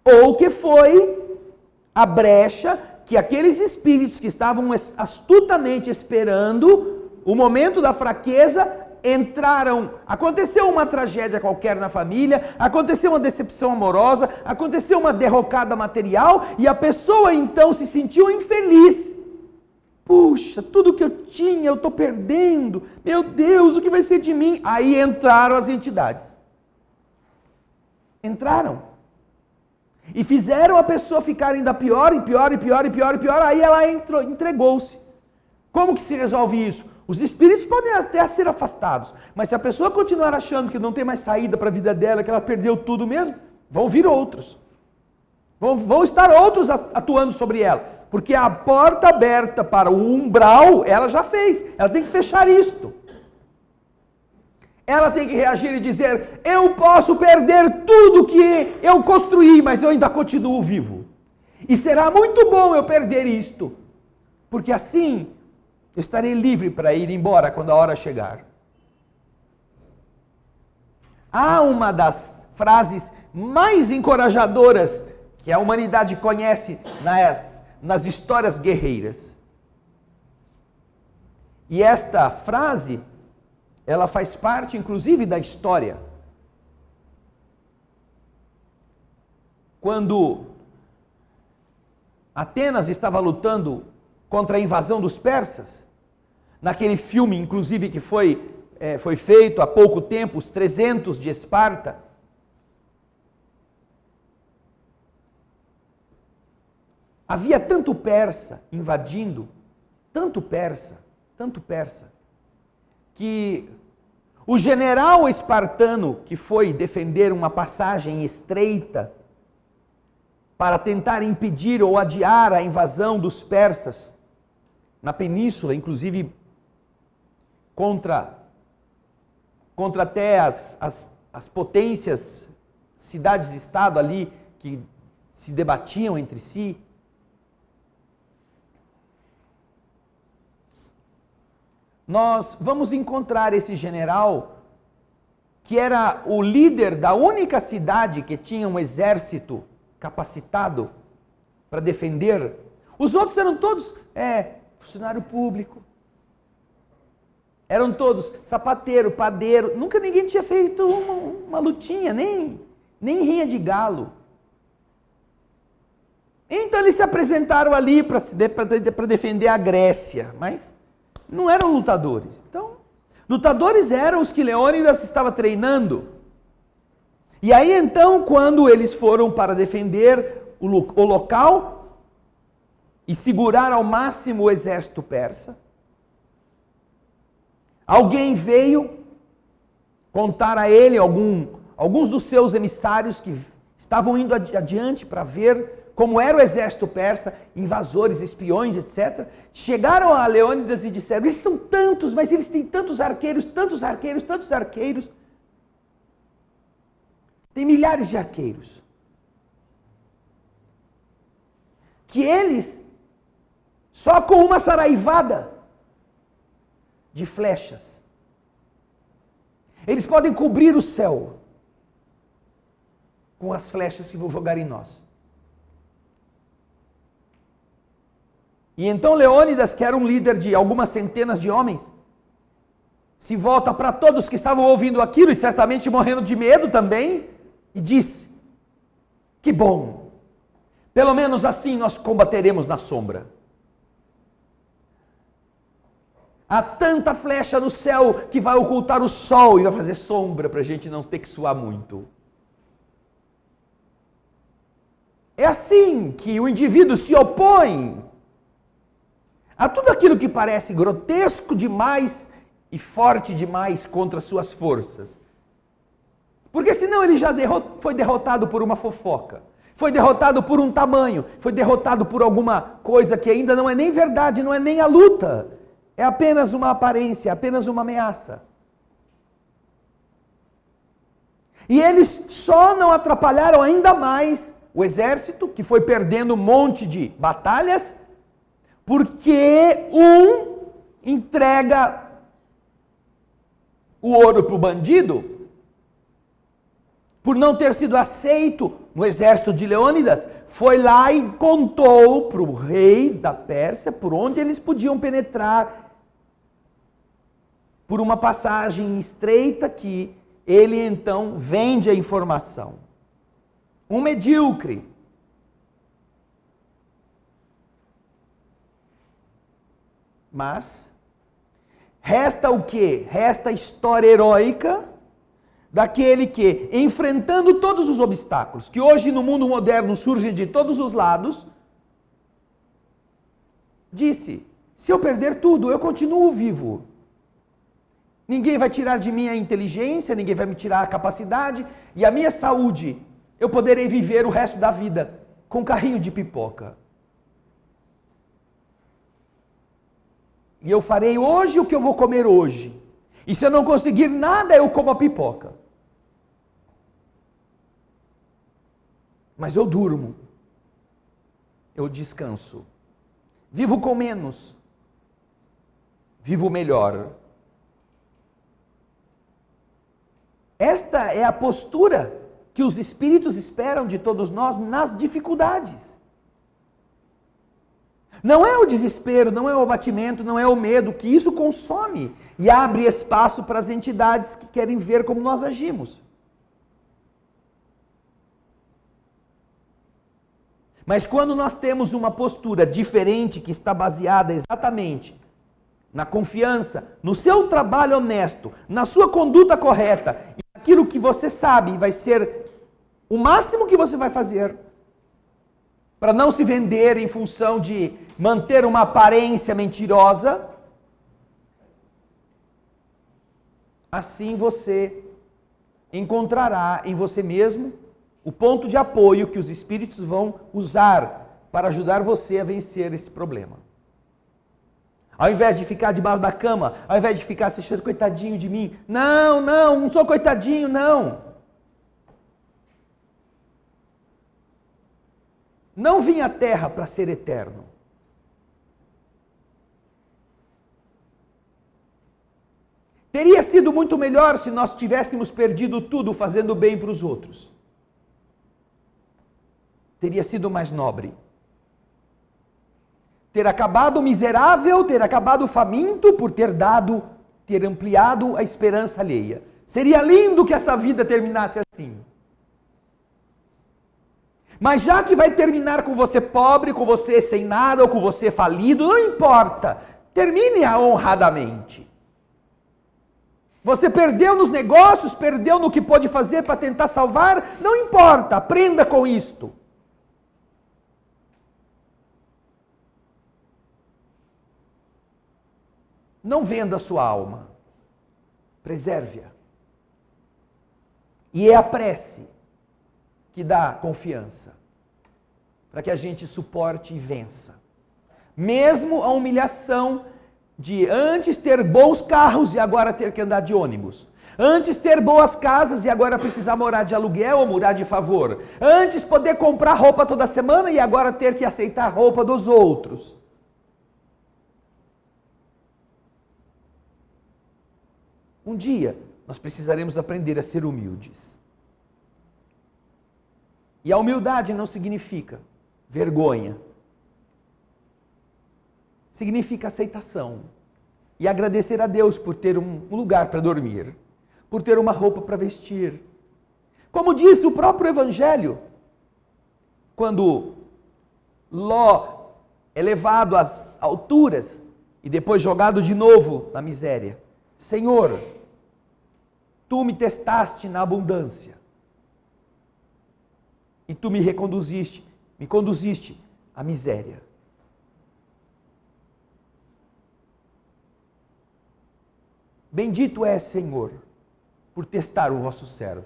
Ou que foi a brecha que aqueles espíritos que estavam astutamente esperando o momento da fraqueza, entraram, aconteceu uma tragédia qualquer na família, aconteceu uma decepção amorosa, aconteceu uma derrocada material, e a pessoa então se sentiu infeliz. Puxa, tudo que eu tinha eu estou perdendo, meu Deus, o que vai ser de mim? Aí entraram as entidades. Entraram. E fizeram a pessoa ficar ainda pior, e pior, e pior, e pior, e pior, aí ela entregou-se. Como que se resolve isso? Os espíritos podem até ser afastados, mas se a pessoa continuar achando que não tem mais saída para a vida dela, que ela perdeu tudo mesmo, vão vir outros. Vão estar outros atuando sobre ela, porque a porta aberta para o umbral, ela já fez. Ela tem que fechar isto. Ela tem que reagir e dizer, eu posso perder tudo que eu construí, mas eu ainda continuo vivo. E será muito bom eu perder isto, porque assim eu estarei livre para ir embora quando a hora chegar. Há uma das frases mais encorajadoras que a humanidade conhece nas histórias guerreiras. E esta frase, ela faz parte, inclusive, da história. Quando Atenas estava lutando contra a invasão dos persas, naquele filme, inclusive, que foi feito há pouco tempo, Os 300 de Esparta, havia tanto persa invadindo, tanto persa, que o general espartano que foi defender uma passagem estreita para tentar impedir ou adiar a invasão dos persas na península, inclusive contra até as potências, cidades-estado ali que se debatiam entre si. Nós vamos encontrar esse general, que era o líder da única cidade que tinha um exército capacitado para defender. Os outros eram todos funcionário público. Eram todos sapateiro, padeiro. Nunca ninguém tinha feito uma lutinha, nem rinha de galo. Então eles se apresentaram ali para defender a Grécia, mas não eram lutadores. Então, lutadores eram os que Leônidas estava treinando. E aí então, quando eles foram para defender o local e segurar ao máximo o exército persa, alguém veio contar a ele, alguns dos seus emissários que estavam indo adiante para ver como era o exército persa, invasores, espiões, etc. Chegaram a Leônidas e disseram, eles são tantos, mas eles têm tantos arqueiros. Tem milhares de arqueiros. Que eles, só com uma saraivada de flechas, eles podem cobrir o céu com as flechas que vão jogar em nós. E então Leônidas, que era um líder de algumas centenas de homens, se volta para todos que estavam ouvindo aquilo e certamente morrendo de medo também, e diz, que bom, pelo menos assim nós combateremos na sombra. Há tanta flecha no céu que vai ocultar o sol e vai fazer sombra para a gente não ter que suar muito. É assim que o indivíduo se opõe a tudo aquilo que parece grotesco demais e forte demais contra suas forças. Porque senão ele já foi derrotado por uma fofoca, foi derrotado por um tamanho, foi derrotado por alguma coisa que ainda não é nem verdade, não é nem a luta, é apenas uma aparência, apenas uma ameaça. E eles só não atrapalharam ainda mais o exército, que foi perdendo um monte de batalhas, porque um entrega o ouro para o bandido, por não ter sido aceito no exército de Leônidas, foi lá e contou para o rei da Pérsia por onde eles podiam penetrar, por uma passagem estreita que ele então vende a informação. Um medíocre. Mas resta o quê? Resta a história heróica daquele que, enfrentando todos os obstáculos, que hoje no mundo moderno surgem de todos os lados, disse: se eu perder tudo, eu continuo vivo. Ninguém vai tirar de mim a inteligência, ninguém vai me tirar a capacidade e a minha saúde. Eu poderei viver o resto da vida com carrinho de pipoca. E eu farei hoje o que eu vou comer hoje. E se eu não conseguir nada, eu como a pipoca. Mas eu durmo. Eu descanso. Vivo com menos. Vivo melhor. Esta é a postura que os espíritos esperam de todos nós nas dificuldades. Não é o desespero, não é o abatimento, não é o medo, que isso consome e abre espaço para as entidades que querem ver como nós agimos. Mas quando nós temos uma postura diferente, que está baseada exatamente na confiança, no seu trabalho honesto, na sua conduta correta, e aquilo que você sabe vai ser o máximo que você vai fazer, para não se vender em função de manter uma aparência mentirosa, assim você encontrará em você mesmo o ponto de apoio que os espíritos vão usar para ajudar você a vencer esse problema. Ao invés de ficar debaixo da cama, ao invés de ficar se achando coitadinho de mim, não sou coitadinho, não. Não vim à Terra para ser eterno. Teria sido muito melhor se nós tivéssemos perdido tudo fazendo bem para os outros. Teria sido mais nobre. Ter acabado miserável, ter acabado faminto por ter ampliado a esperança alheia. Seria lindo que essa vida terminasse assim. Mas já que vai terminar com você pobre, com você sem nada, ou com você falido, não importa. Termine-a honradamente. Você perdeu nos negócios, perdeu no que pôde fazer para tentar salvar, não importa, aprenda com isto. Não venda a sua alma, preserve-a. E é a prece que dá confiança, para que a gente suporte e vença. Mesmo a humilhação de antes ter bons carros e agora ter que andar de ônibus. Antes ter boas casas e agora precisar morar de aluguel ou morar de favor. Antes poder comprar roupa toda semana e agora ter que aceitar a roupa dos outros. Um dia, nós precisaremos aprender a ser humildes. E a humildade não significa vergonha. Significa aceitação. E agradecer a Deus por ter um lugar para dormir, por ter uma roupa para vestir. Como disse o próprio Evangelho, quando Ló é levado às alturas e depois jogado de novo na miséria. Senhor, tu me testaste na abundância e tu me conduziste à miséria. Bendito é, Senhor, por testar o vosso servo.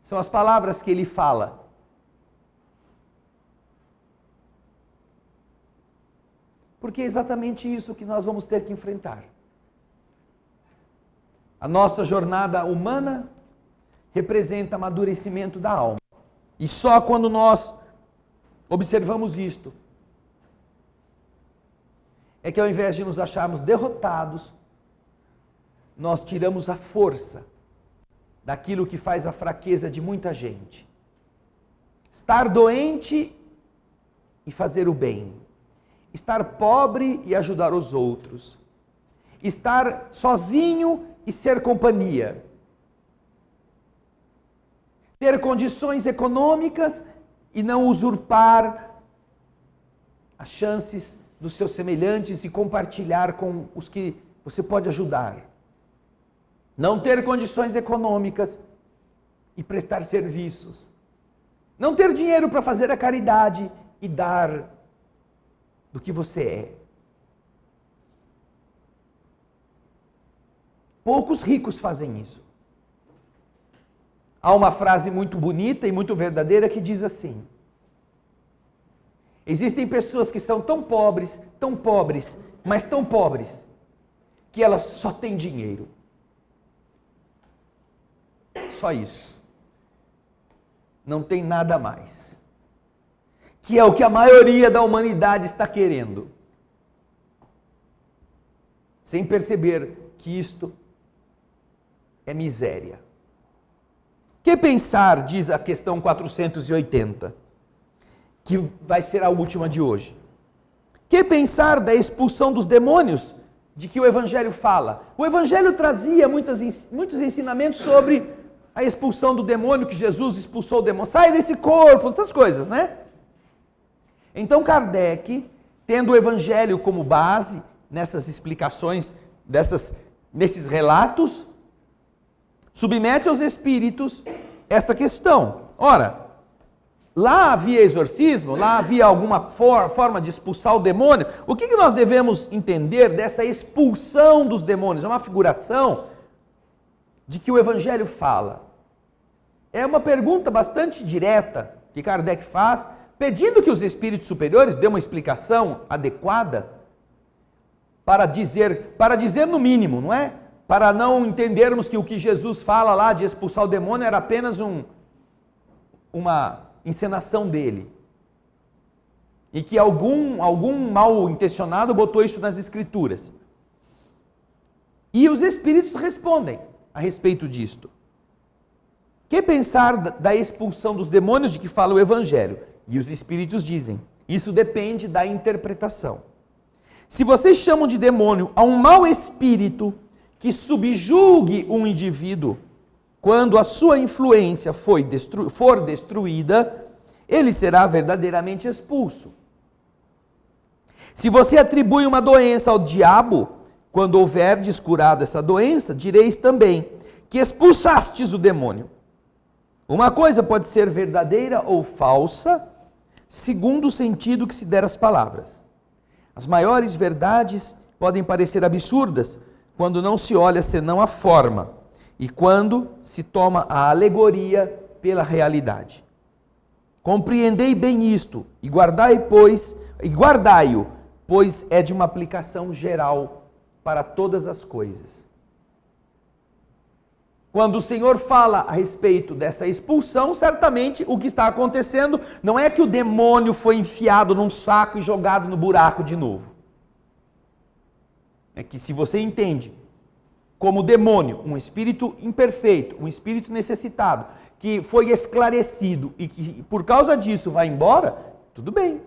São as palavras que ele fala. Porque é exatamente isso que nós vamos ter que enfrentar. A nossa jornada humana representa amadurecimento da alma. E só quando nós observamos isto, é que ao invés de nos acharmos derrotados, nós tiramos a força daquilo que faz a fraqueza de muita gente. Estar doente e fazer o bem. Estar pobre e ajudar os outros. Estar sozinho e ser companhia. Ter condições econômicas e não usurpar as chances dos seus semelhantes e compartilhar com os que você pode ajudar. Não ter condições econômicas e prestar serviços. Não ter dinheiro para fazer a caridade e dar do que você é. Poucos ricos fazem isso. Há uma frase muito bonita e muito verdadeira que diz assim: existem pessoas que são tão pobres, mas tão pobres, que elas só têm dinheiro. Só isso. Não tem nada mais. Que é o que a maioria da humanidade está querendo. Sem perceber que isto é miséria. Que pensar, diz a questão 480, que vai ser a última de hoje. Que pensar da expulsão dos demônios de que o Evangelho fala? O Evangelho trazia muitos ensinamentos sobre a expulsão do demônio, que Jesus expulsou o demônio. Sai desse corpo, essas coisas, né? Então Kardec, tendo o Evangelho como base, nessas explicações, nesses relatos, submete aos espíritos esta questão. Ora, lá havia exorcismo, lá havia alguma forma de expulsar o demônio. O que nós devemos entender dessa expulsão dos demônios? É uma figuração de que o Evangelho fala. É uma pergunta bastante direta que Kardec faz, pedindo que os espíritos superiores dêem uma explicação adequada para dizer no mínimo, não é? Para não entendermos que o que Jesus fala lá de expulsar o demônio era apenas uma encenação dele. E que algum mal intencionado botou isso nas escrituras. E os espíritos respondem a respeito disto. Que pensar da expulsão dos demônios de que fala o Evangelho? E os espíritos dizem, isso depende da interpretação. Se vocês chamam de demônio a um mau espírito que subjugue um indivíduo, quando a sua influência for destruída, ele será verdadeiramente expulso. Se você atribui uma doença ao diabo, quando houverdes curado essa doença, direis também que expulsastes o demônio. Uma coisa pode ser verdadeira ou falsa, segundo o sentido que se der às palavras. As maiores verdades podem parecer absurdas quando não se olha senão a forma e quando se toma a alegoria pela realidade. Compreendei bem isto e guardai-o, pois é de uma aplicação geral para todas as coisas. Quando o Senhor fala a respeito dessa expulsão, certamente o que está acontecendo não é que o demônio foi enfiado num saco e jogado no buraco de novo. É que se você entende como demônio, um espírito imperfeito, um espírito necessitado, que foi esclarecido e que por causa disso vai embora, tudo bem.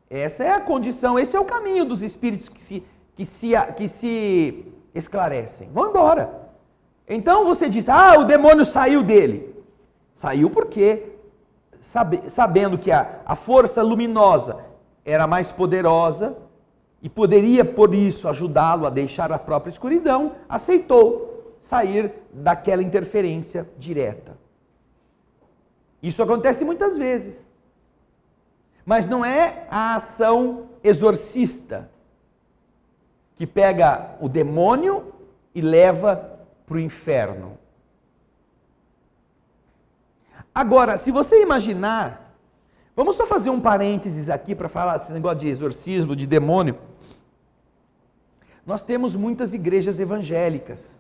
Essa é a condição, esse é o caminho dos espíritos que se esclarecem. Vão embora. Então você diz, o demônio saiu dele. Saiu porque, sabendo que a força luminosa era mais poderosa e poderia, por isso, ajudá-lo a deixar a própria escuridão, aceitou sair daquela interferência direta. Isso acontece muitas vezes. Mas não é a ação exorcista que pega o demônio e leva para o inferno. Agora, se você imaginar, vamos só fazer um parênteses aqui para falar desse negócio de exorcismo, de demônio. Nós temos muitas igrejas evangélicas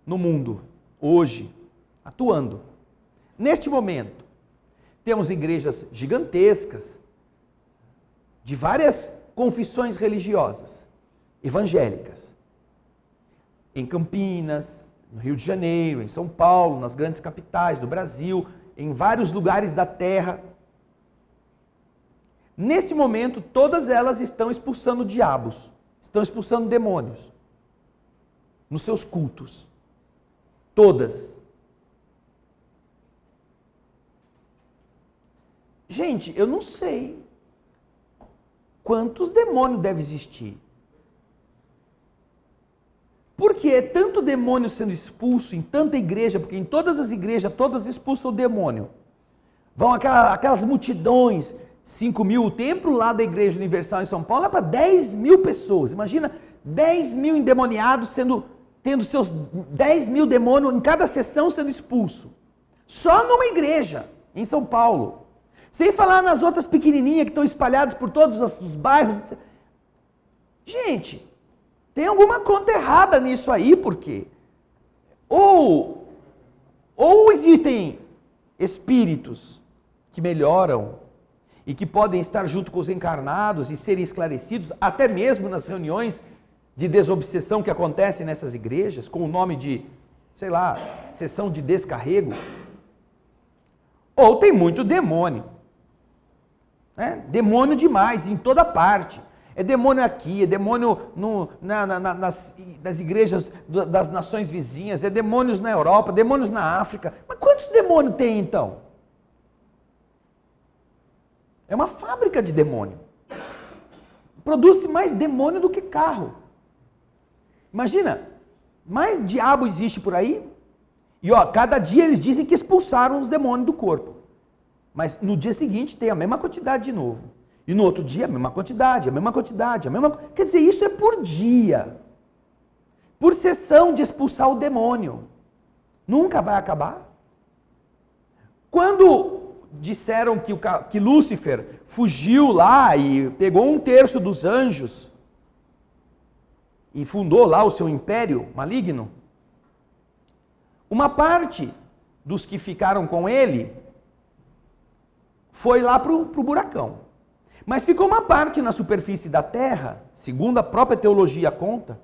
no mundo, hoje, atuando. Neste momento, temos igrejas gigantescas, de várias confissões religiosas, evangélicas. Em Campinas, no Rio de Janeiro, em São Paulo, nas grandes capitais do Brasil, em vários lugares da terra. Nesse momento, todas elas estão expulsando diabos, estão expulsando demônios nos seus cultos. Todas. Gente, eu não sei quantos demônios deve existir. Porque é tanto demônio sendo expulso em tanta igreja, porque em todas as igrejas, todas expulsam o demônio. Vão aquelas multidões, 5 mil, o templo lá da Igreja Universal em São Paulo é para 10 mil pessoas. Imagina 10 mil endemoniados tendo seus 10 mil demônios em cada sessão sendo expulso. Só numa igreja, em São Paulo. Sem falar nas outras pequenininhas que estão espalhadas por todos os bairros. Gente, tem alguma conta errada nisso aí, porque ou existem espíritos que melhoram e que podem estar junto com os encarnados e serem esclarecidos, até mesmo nas reuniões de desobsessão que acontecem nessas igrejas, com o nome de, sei lá, sessão de descarrego. Ou tem muito demônio. Demônio demais, em toda parte. É demônio aqui, é demônio nas igrejas das nações vizinhas, é demônios na Europa, demônios na África. Mas quantos demônios tem então? É uma fábrica de demônio. Produz mais demônio do que carro. Imagina, mais diabo existe por aí. E cada dia eles dizem que expulsaram os demônios do corpo. Mas no dia seguinte tem a mesma quantidade de novo. E no outro dia a mesma quantidade, a mesma quantidade, a mesma... Quer dizer, isso é por dia. Por sessão de expulsar o demônio. Nunca vai acabar. Quando disseram que Lúcifer fugiu lá e pegou 1/3 dos anjos e fundou lá o seu império maligno, uma parte dos que ficaram com ele foi lá para o buracão. Mas ficou uma parte na superfície da terra, segundo a própria teologia conta,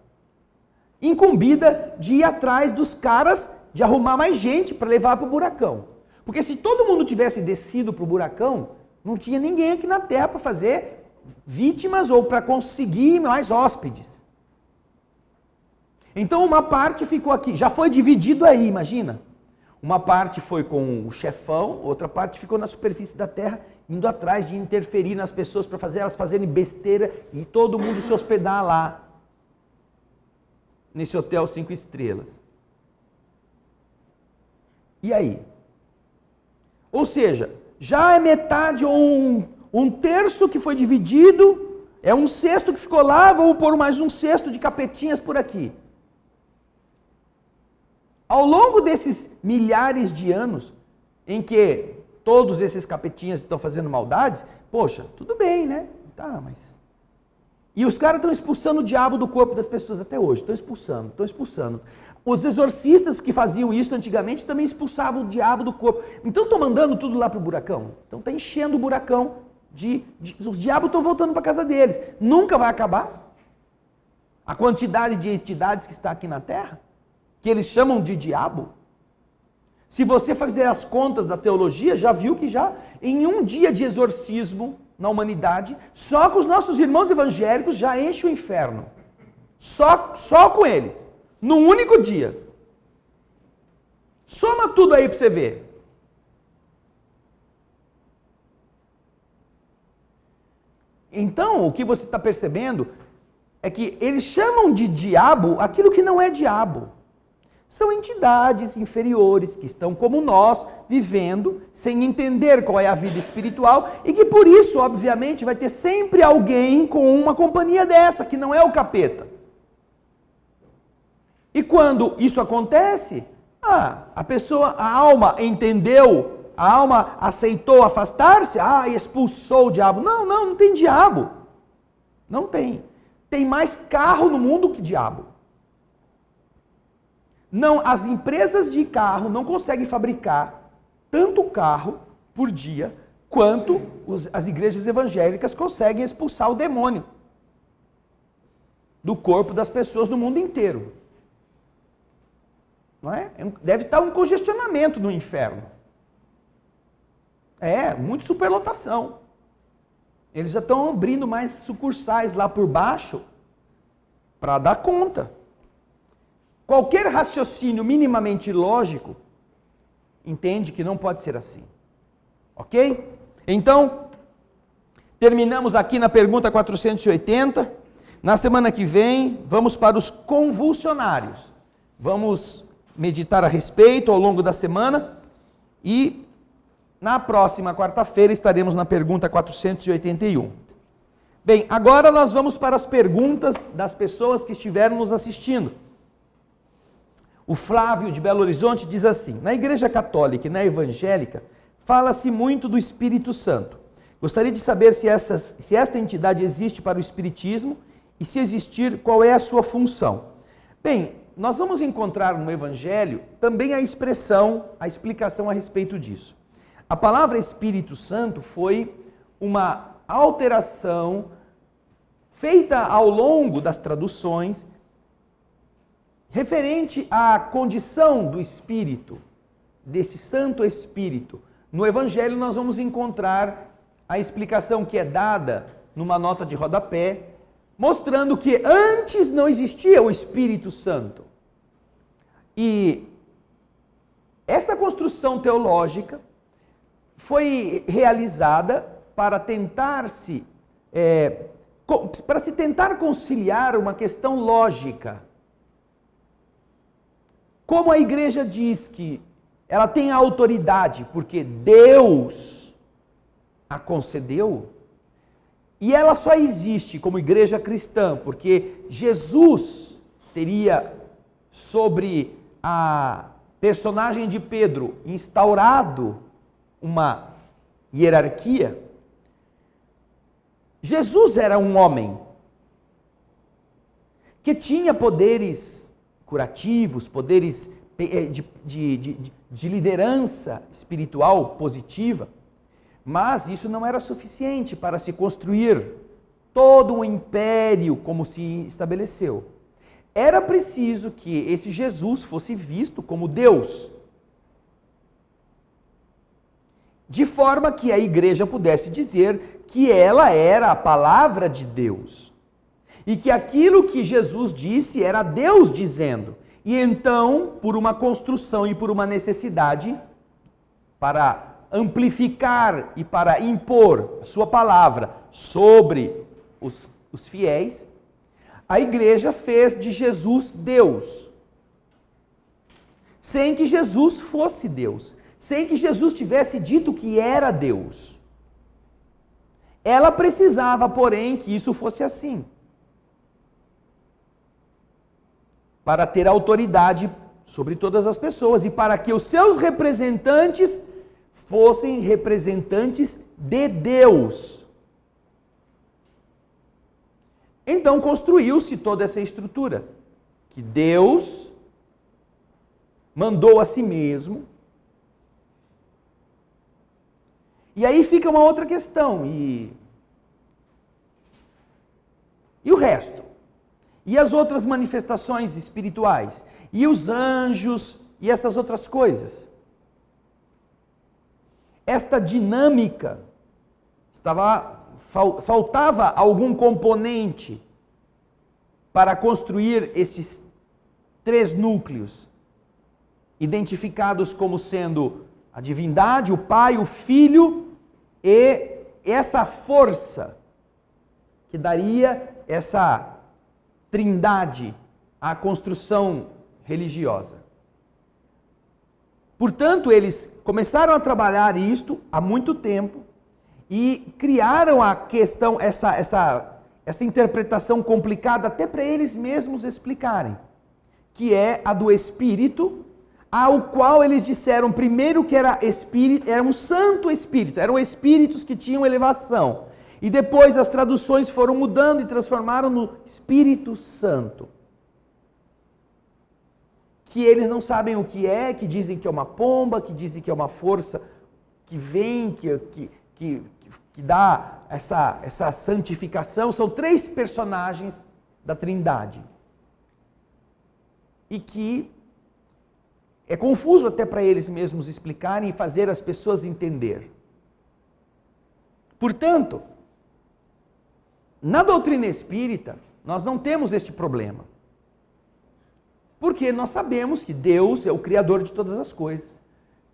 incumbida de ir atrás dos caras, de arrumar mais gente para levar para o buracão. Porque se todo mundo tivesse descido para o buracão, não tinha ninguém aqui na terra para fazer vítimas ou para conseguir mais hóspedes. Então uma parte ficou aqui, já foi dividido aí, imagina. Uma parte foi com o chefão, outra parte ficou na superfície da terra, indo atrás de interferir nas pessoas para fazer elas fazerem besteira e todo mundo se hospedar lá, nesse hotel 5 estrelas. E aí? Ou seja, já é metade ou 1/3 que foi dividido, é 1/6 que ficou lá, vamos pôr mais 1/6 de capetinhas por aqui. Ao longo desses milhares de anos em que todos esses capetinhas estão fazendo maldades, poxa, tudo bem, né? Tá, mas... E os caras estão expulsando o diabo do corpo das pessoas até hoje, estão expulsando. Os exorcistas que faziam isso antigamente também expulsavam o diabo do corpo. Então estão mandando tudo lá para o buracão. Então está enchendo o buracão os diabos estão voltando para a casa deles. Nunca vai acabar a quantidade de entidades que está aqui na Terra, que eles chamam de diabo. Se você fazer as contas da teologia, já viu que já em um dia de exorcismo na humanidade, só com os nossos irmãos evangélicos já enche o inferno. Só com eles. Num único dia. Soma tudo aí para você ver. Então, o que você está percebendo é que eles chamam de diabo aquilo que não é diabo. São entidades inferiores que estão como nós, vivendo, sem entender qual é a vida espiritual e que por isso, obviamente, vai ter sempre alguém com uma companhia dessa, que não é o capeta. E quando isso acontece, a pessoa, a alma entendeu, a alma aceitou afastar-se, expulsou o diabo. Não tem diabo. Não tem. Tem mais carro no mundo que diabo. Não, as empresas de carro não conseguem fabricar tanto carro por dia quanto as igrejas evangélicas conseguem expulsar o demônio do corpo das pessoas no mundo inteiro. Não é? Deve estar um congestionamento no inferno. Muita superlotação. Eles já estão abrindo mais sucursais lá por baixo para dar conta. Qualquer raciocínio minimamente lógico entende que não pode ser assim. Ok? Então, terminamos aqui na pergunta 480. Na semana que vem, vamos para os convulsionários. Vamos meditar a respeito ao longo da semana e na próxima quarta-feira estaremos na pergunta 481. Bem, agora nós vamos para as perguntas das pessoas que estiveram nos assistindo. O Flávio de Belo Horizonte diz assim: na Igreja Católica e na Evangélica fala-se muito do Espírito Santo. Gostaria de saber se esta entidade existe para o Espiritismo e, se existir, qual é a sua função. Bem, nós vamos encontrar no Evangelho também a explicação a respeito disso. A palavra Espírito Santo foi uma alteração feita ao longo das traduções referente à condição do Espírito, desse Santo Espírito. No Evangelho nós vamos encontrar a explicação que é dada numa nota de rodapé, mostrando que antes não existia o Espírito Santo. E esta construção teológica foi realizada para se tentar conciliar uma questão lógica. Como a igreja diz que ela tem a autoridade porque Deus a concedeu, e ela só existe como igreja cristã porque Jesus teria sobre a personagem de Pedro instaurado uma hierarquia. Jesus era um homem que tinha poderes curativos, poderes de liderança espiritual positiva, mas isso não era suficiente para se construir todo um império como se estabeleceu. Era preciso que esse Jesus fosse visto como Deus, de forma que a igreja pudesse dizer que ela era a palavra de Deus, e que aquilo que Jesus disse era Deus dizendo. E então, por uma construção e por uma necessidade, para amplificar e para impor a sua palavra sobre os fiéis, a igreja fez de Jesus Deus, sem que Jesus fosse Deus, sem que Jesus tivesse dito que era Deus. Ela precisava, porém, que isso fosse assim, para ter autoridade sobre todas as pessoas e para que os seus representantes fossem representantes de Deus. Então construiu-se toda essa estrutura, que Deus mandou a si mesmo. E aí fica uma outra questão, e o resto? E as outras manifestações espirituais? E os anjos? E essas outras coisas? Esta dinâmica, faltava algum componente para construir esses três núcleos, identificados como sendo a divindade, o Pai, o Filho e essa força que daria essa trindade à construção religiosa. Portanto, eles começaram a trabalhar isto há muito tempo e criaram a questão, essa interpretação complicada até para eles mesmos explicarem. que é a do Espírito, ao qual eles disseram primeiro que era um Santo Espírito, eram espíritos que tinham elevação. E depois as traduções foram mudando e transformaram no Espírito Santo. Que eles não sabem o que é, que dizem que é uma pomba, que dizem que é uma força que vem, que dá essa santificação. São 3 personagens da Trindade. E que é confuso até para eles mesmos explicarem e fazer as pessoas entender. Portanto, na doutrina espírita, nós não temos este problema. Porque nós sabemos que Deus é o Criador de todas as coisas.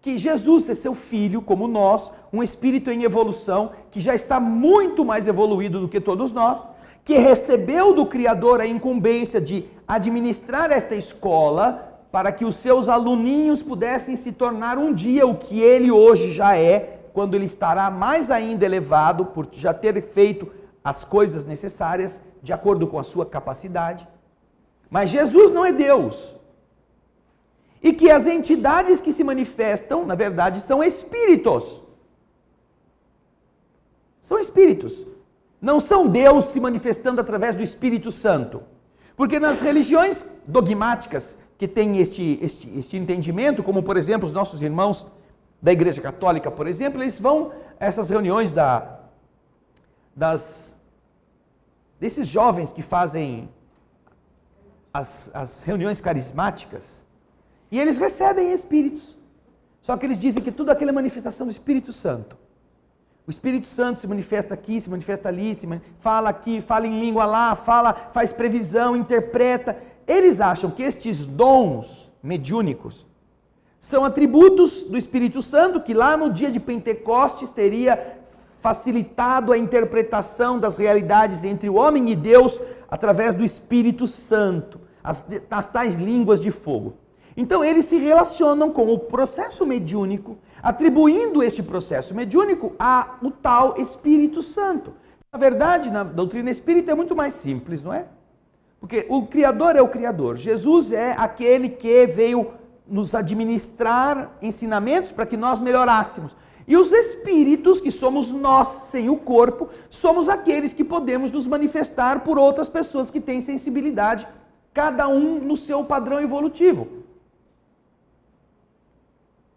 Que Jesus é seu Filho, como nós, um espírito em evolução, que já está muito mais evoluído do que todos nós, que recebeu do Criador a incumbência de administrar esta escola, para que os seus aluninhos pudessem se tornar um dia o que ele hoje já é, quando ele estará mais ainda elevado, por já ter feito as coisas necessárias, de acordo com a sua capacidade. Mas Jesus não é Deus. E que as entidades que se manifestam, na verdade, são espíritos. São espíritos. Não são Deus se manifestando através do Espírito Santo. Porque nas religiões dogmáticas que têm este entendimento, como por exemplo os nossos irmãos da Igreja Católica, por exemplo, eles vão a essas reuniões desses jovens que fazem as reuniões carismáticas, e eles recebem espíritos. Só que eles dizem que tudo aquilo é manifestação do Espírito Santo. O Espírito Santo se manifesta aqui, se manifesta ali, fala aqui, fala em língua lá, faz previsão, interpreta. Eles acham que estes dons mediúnicos são atributos do Espírito Santo, que lá no dia de Pentecostes teria facilitado a interpretação das realidades entre o homem e Deus através do Espírito Santo, as tais línguas de fogo. Então eles se relacionam com o processo mediúnico, atribuindo este processo mediúnico ao tal Espírito Santo. Na verdade, na doutrina espírita é muito mais simples, não é? Porque o Criador é o Criador. Jesus é aquele que veio nos administrar ensinamentos para que nós melhorássemos. E os espíritos, que somos nós sem o corpo, somos aqueles que podemos nos manifestar por outras pessoas que têm sensibilidade, cada um no seu padrão evolutivo.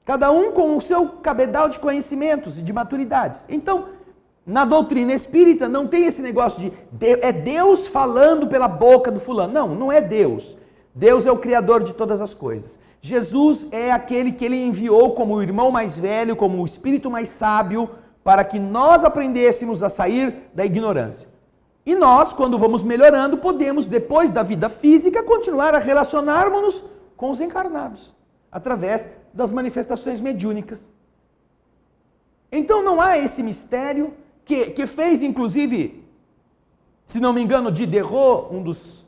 Cada um com o seu cabedal de conhecimentos e de maturidades. Então, na doutrina espírita não tem esse negócio de é Deus falando pela boca do fulano. Não, não é Deus. Deus é o Criador de todas as coisas. Jesus é aquele que ele enviou como o irmão mais velho, como o espírito mais sábio, para que nós aprendêssemos a sair da ignorância. E nós, quando vamos melhorando, podemos, depois da vida física, continuar a relacionarmos-nos com os encarnados, através das manifestações mediúnicas. Então não há esse mistério que fez, inclusive, se não me engano, Diderot, um dos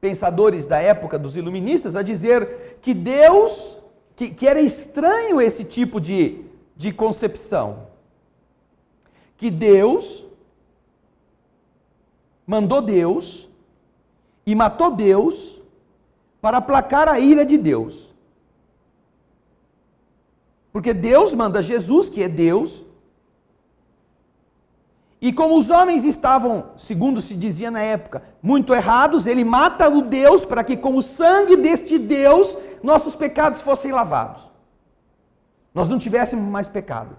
pensadores da época dos iluministas, a dizer que Deus, que era estranho esse tipo de concepção. Que Deus mandou Deus e matou Deus para aplacar a ira de Deus. Porque Deus manda Jesus, que é Deus, e como os homens estavam, segundo se dizia na época, muito errados, ele mata o Deus para que com o sangue deste Deus nossos pecados fossem lavados. Nós não tivéssemos mais pecado.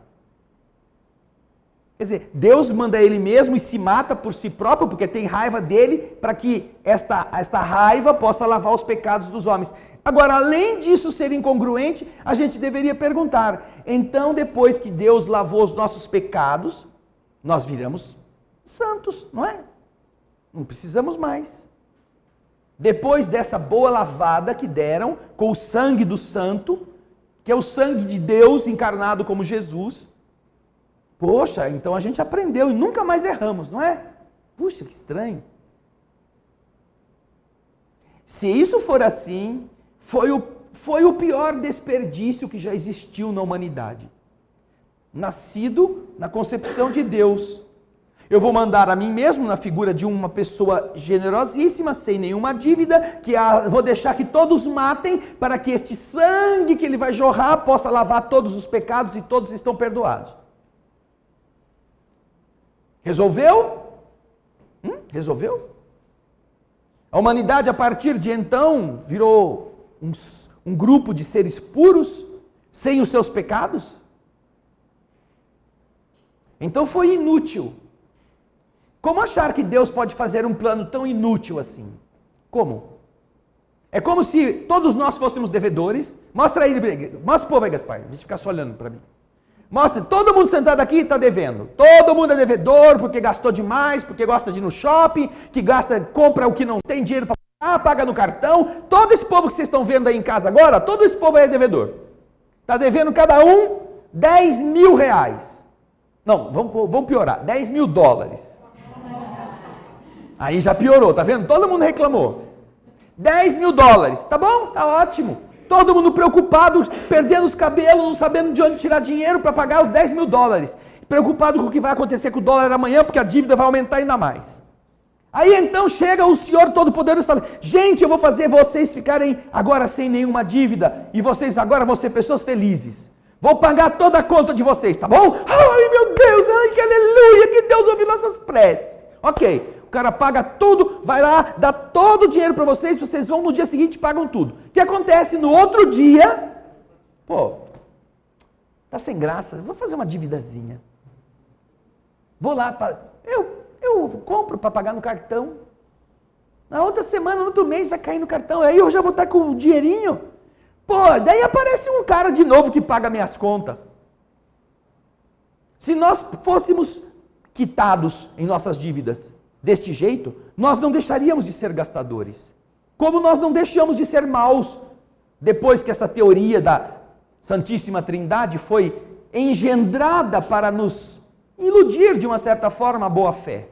Quer dizer, Deus manda ele mesmo e se mata por si próprio, porque tem raiva dele, para que esta raiva possa lavar os pecados dos homens. Agora, além disso ser incongruente, a gente deveria perguntar, então depois que Deus lavou os nossos pecados, nós viramos santos, não é? Não precisamos mais. Depois dessa boa lavada que deram com o sangue do santo, que é o sangue de Deus encarnado como Jesus, poxa, então a gente aprendeu e nunca mais erramos, não é? Puxa, que estranho. Se isso for assim, foi o pior desperdício que já existiu na humanidade. Nascido na concepção de Deus. Eu vou mandar a mim mesmo na figura de uma pessoa generosíssima, sem nenhuma dívida, vou deixar que todos matem, para que este sangue que ele vai jorrar possa lavar todos os pecados e todos estão perdoados. Resolveu? Resolveu? A humanidade, a partir de então, virou um grupo de seres puros, sem os seus pecados? Então foi inútil. Como achar que Deus pode fazer um plano tão inútil assim? Como? É como se todos nós fôssemos devedores. Mostra aí, mostra o povo aí, Gaspar, a gente fica só olhando para mim. Mostra, todo mundo sentado aqui está devendo. Todo mundo é devedor porque gastou demais, porque gosta de ir no shopping, que compra o que não tem dinheiro para pagar, paga no cartão. Todo esse povo que vocês estão vendo aí em casa agora, todo esse povo aí é devedor. Está devendo cada um 10 mil reais. Não, vamos piorar, 10 mil dólares. Aí já piorou, tá vendo? Todo mundo reclamou. 10 mil dólares, tá bom? Tá ótimo. Todo mundo preocupado, perdendo os cabelos, não sabendo de onde tirar dinheiro para pagar os 10 mil dólares. Preocupado com o que vai acontecer com o dólar amanhã, porque a dívida vai aumentar ainda mais. Aí então chega o Senhor Todo-Poderoso e fala: gente, eu vou fazer vocês ficarem agora sem nenhuma dívida, e vocês agora vão ser pessoas felizes. Vou pagar toda a conta de vocês, tá bom? Ai meu Deus, ai que aleluia, que Deus ouve nossas preces. Ok. O cara paga tudo, vai lá, dá todo o dinheiro para vocês, vocês vão no dia seguinte e pagam tudo. O que acontece no outro dia? Pô, tá sem graça, vou fazer uma dívidazinha. Vou lá, eu compro para pagar no cartão. Na outra semana, no outro mês vai cair no cartão, aí eu já vou estar com o dinheirinho. Pô, daí aparece um cara de novo que paga minhas contas. Se nós fôssemos quitados em nossas dívidas deste jeito, nós não deixaríamos de ser gastadores. Como nós não deixamos de ser maus, depois que essa teoria da Santíssima Trindade foi engendrada para nos iludir, de uma certa forma, a boa fé.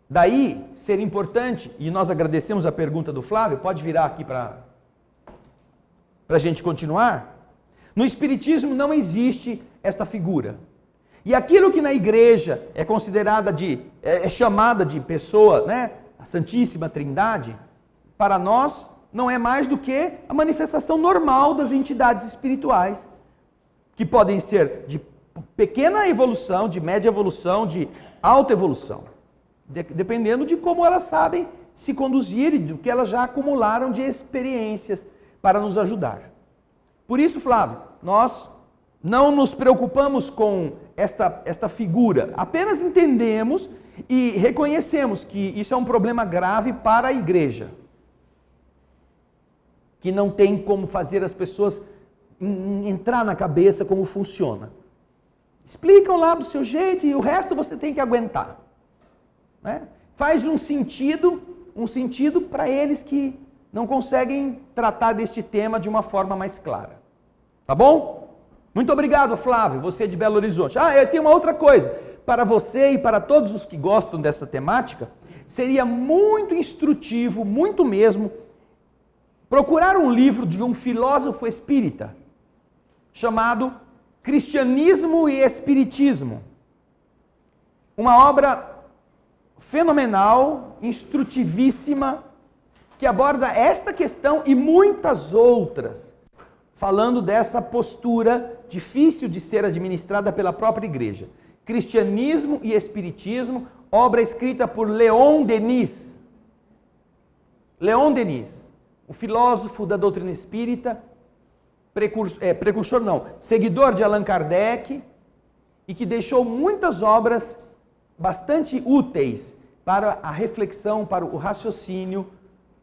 Daí, ser importante, e nós agradecemos a pergunta do Flávio, pode virar aqui para a gente continuar. No Espiritismo não existe esta figura. E aquilo que na igreja é considerada é chamada de pessoa, né, a Santíssima Trindade, para nós não é mais do que a manifestação normal das entidades espirituais, que podem ser de pequena evolução, de média evolução, de alta evolução, dependendo de como elas sabem se conduzir e do que elas já acumularam de experiências para nos ajudar. Por isso, Flávio, nós não nos preocupamos com esta figura, apenas entendemos e reconhecemos que isso é um problema grave para a igreja, que não tem como fazer as pessoas entrar na cabeça como funciona. Explicam lá do seu jeito e o resto você tem que aguentar. Né? Faz um sentido para eles que não conseguem tratar deste tema de uma forma mais clara. Tá bom? Muito obrigado, Flávio, você de Belo Horizonte. Eu tenho uma outra coisa. Para você e para todos os que gostam dessa temática, seria muito instrutivo, muito mesmo, procurar um livro de um filósofo espírita, chamado Cristianismo e Espiritismo. Uma obra fenomenal, instrutivíssima, que aborda esta questão e muitas outras, falando dessa postura difícil de ser administrada pela própria igreja. Cristianismo e Espiritismo, obra escrita por Leon Denis. Leon Denis, o filósofo da doutrina espírita, seguidor de Allan Kardec, e que deixou muitas obras bastante úteis para a reflexão, para o raciocínio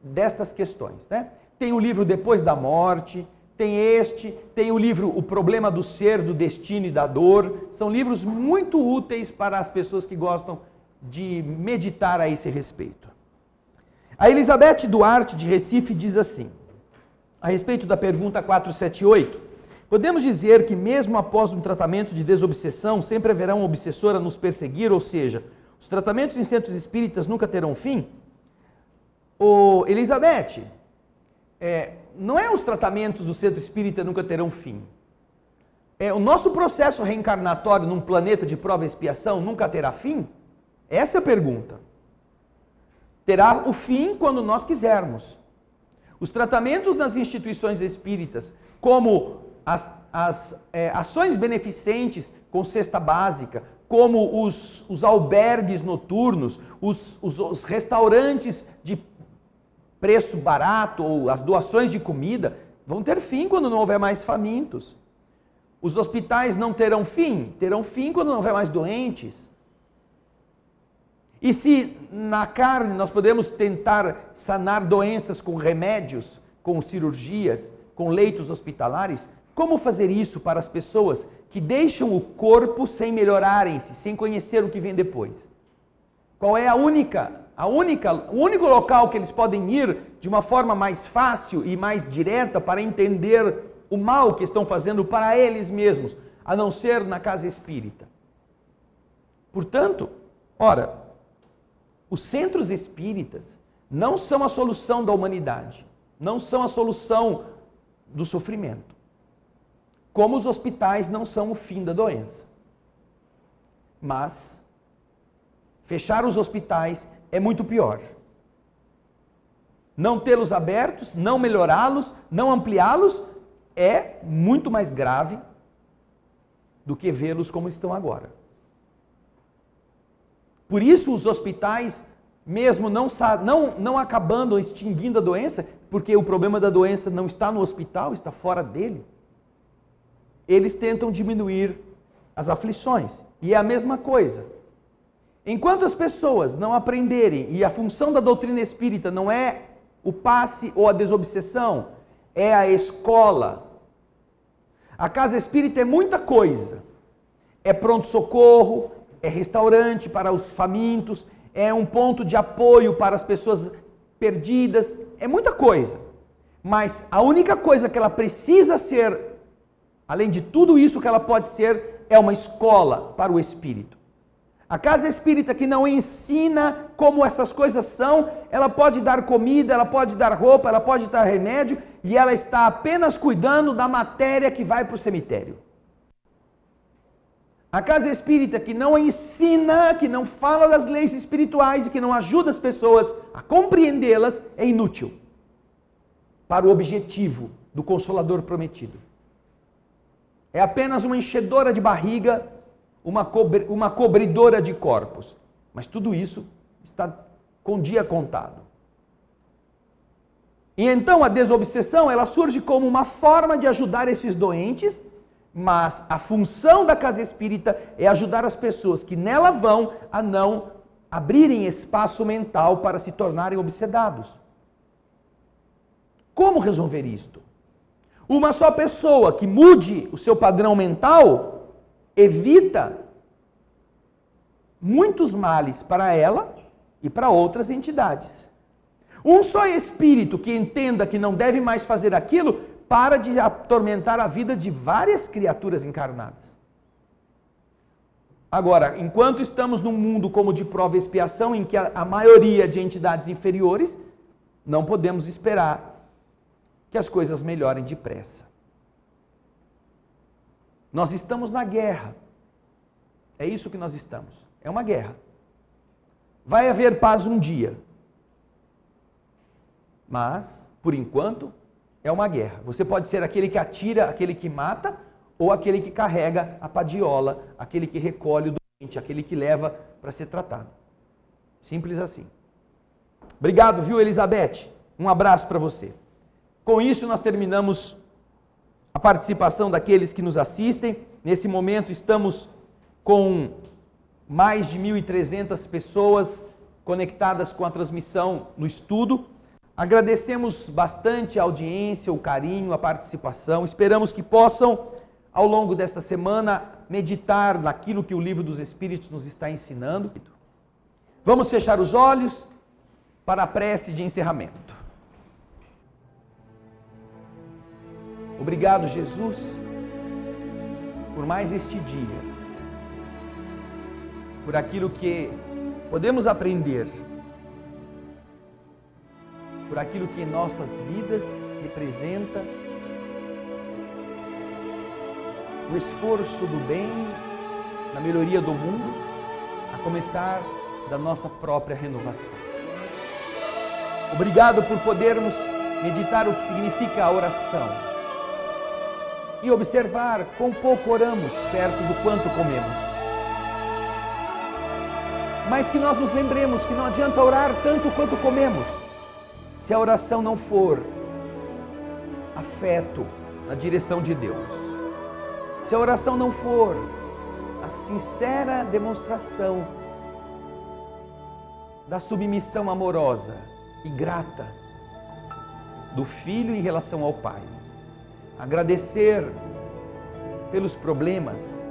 destas questões. Né? Tem o livro Depois da Morte, tem o livro O Problema do Ser, do Destino e da Dor. São livros muito úteis para as pessoas que gostam de meditar a esse respeito. A Elizabeth Duarte, de Recife, diz assim, a respeito da pergunta 478, podemos dizer que mesmo após um tratamento de desobsessão, sempre haverá um obsessor a nos perseguir, ou seja, os tratamentos em centros espíritas nunca terão fim? Elizabeth, não é os tratamentos do centro espírita nunca terão fim. o nosso processo reencarnatório num planeta de prova e expiação nunca terá fim? Essa é a pergunta. Terá o fim quando nós quisermos. Os tratamentos nas instituições espíritas, como as ações beneficentes com cesta básica, como os albergues noturnos, os restaurantes de preço barato ou as doações de comida, vão ter fim quando não houver mais famintos. Os hospitais não terão fim quando não houver mais doentes. E se na carne nós podemos tentar sanar doenças com remédios, com cirurgias, com leitos hospitalares, como fazer isso para as pessoas que deixam o corpo sem melhorarem-se, sem conhecer o que vem depois? Qual é o único local que eles podem ir de uma forma mais fácil e mais direta para entender o mal que estão fazendo para eles mesmos, a não ser na casa espírita? Portanto, os centros espíritas não são a solução da humanidade, não são a solução do sofrimento, como os hospitais não são o fim da doença. Mas fechar os hospitais é muito pior. Não tê-los abertos, não melhorá-los, não ampliá-los é muito mais grave do que vê-los como estão agora. Por isso os hospitais, mesmo não acabando ou extinguindo a doença, porque o problema da doença não está no hospital, está fora dele, eles tentam diminuir as aflições. E é a mesma coisa. Enquanto as pessoas não aprenderem, e a função da doutrina espírita não é o passe ou a desobsessão, é a escola. A casa espírita é muita coisa. É pronto-socorro, é restaurante para os famintos, é um ponto de apoio para as pessoas perdidas, é muita coisa. Mas a única coisa que ela precisa ser, além de tudo isso que ela pode ser, é uma escola para o espírito. A casa espírita que não ensina como essas coisas são, ela pode dar comida, ela pode dar roupa, ela pode dar remédio, e ela está apenas cuidando da matéria que vai para o cemitério. A casa espírita que não ensina, que não fala das leis espirituais e que não ajuda as pessoas a compreendê-las, é inútil para o objetivo do Consolador prometido. É apenas uma enchedora de barriga, uma cobridora de corpos. Mas tudo isso está com o dia contado. E então a desobsessão, ela surge como uma forma de ajudar esses doentes, mas a função da casa espírita é ajudar as pessoas que nela vão a não abrirem espaço mental para se tornarem obsedados. Como resolver isto? Uma só pessoa que mude o seu padrão mental evita muitos males para ela e para outras entidades. Um só espírito que entenda que não deve mais fazer aquilo, para de atormentar a vida de várias criaturas encarnadas. Agora, enquanto estamos num mundo como de prova e expiação, em que a maioria de entidades inferiores, não podemos esperar que as coisas melhorem depressa. Nós estamos na guerra. É isso que nós estamos. É uma guerra. Vai haver paz um dia. Mas, por enquanto, é uma guerra. Você pode ser aquele que atira, aquele que mata, ou aquele que carrega a padiola, aquele que recolhe o doente, aquele que leva para ser tratado. Simples assim. Obrigado, viu, Elizabeth? Um abraço para você. Com isso, nós terminamos a participação daqueles que nos assistem. Nesse momento, estamos com mais de 1.300 pessoas conectadas com a transmissão no estudo. Agradecemos bastante a audiência, o carinho, a participação. Esperamos que possam, ao longo desta semana, meditar naquilo que o Livro dos Espíritos nos está ensinando. Vamos fechar os olhos para a prece de encerramento. Obrigado, Jesus, por mais este dia, por aquilo que podemos aprender, por aquilo que em nossas vidas representa o esforço do bem na melhoria do mundo, a começar da nossa própria renovação. Obrigado por podermos meditar o que significa a oração e observar quão pouco oramos perto do quanto comemos. Mas que nós nos lembremos que não adianta orar tanto quanto comemos, se a oração não for afeto na direção de Deus. Se a oração não for a sincera demonstração da submissão amorosa e grata do Filho em relação ao Pai. Agradecer pelos problemas,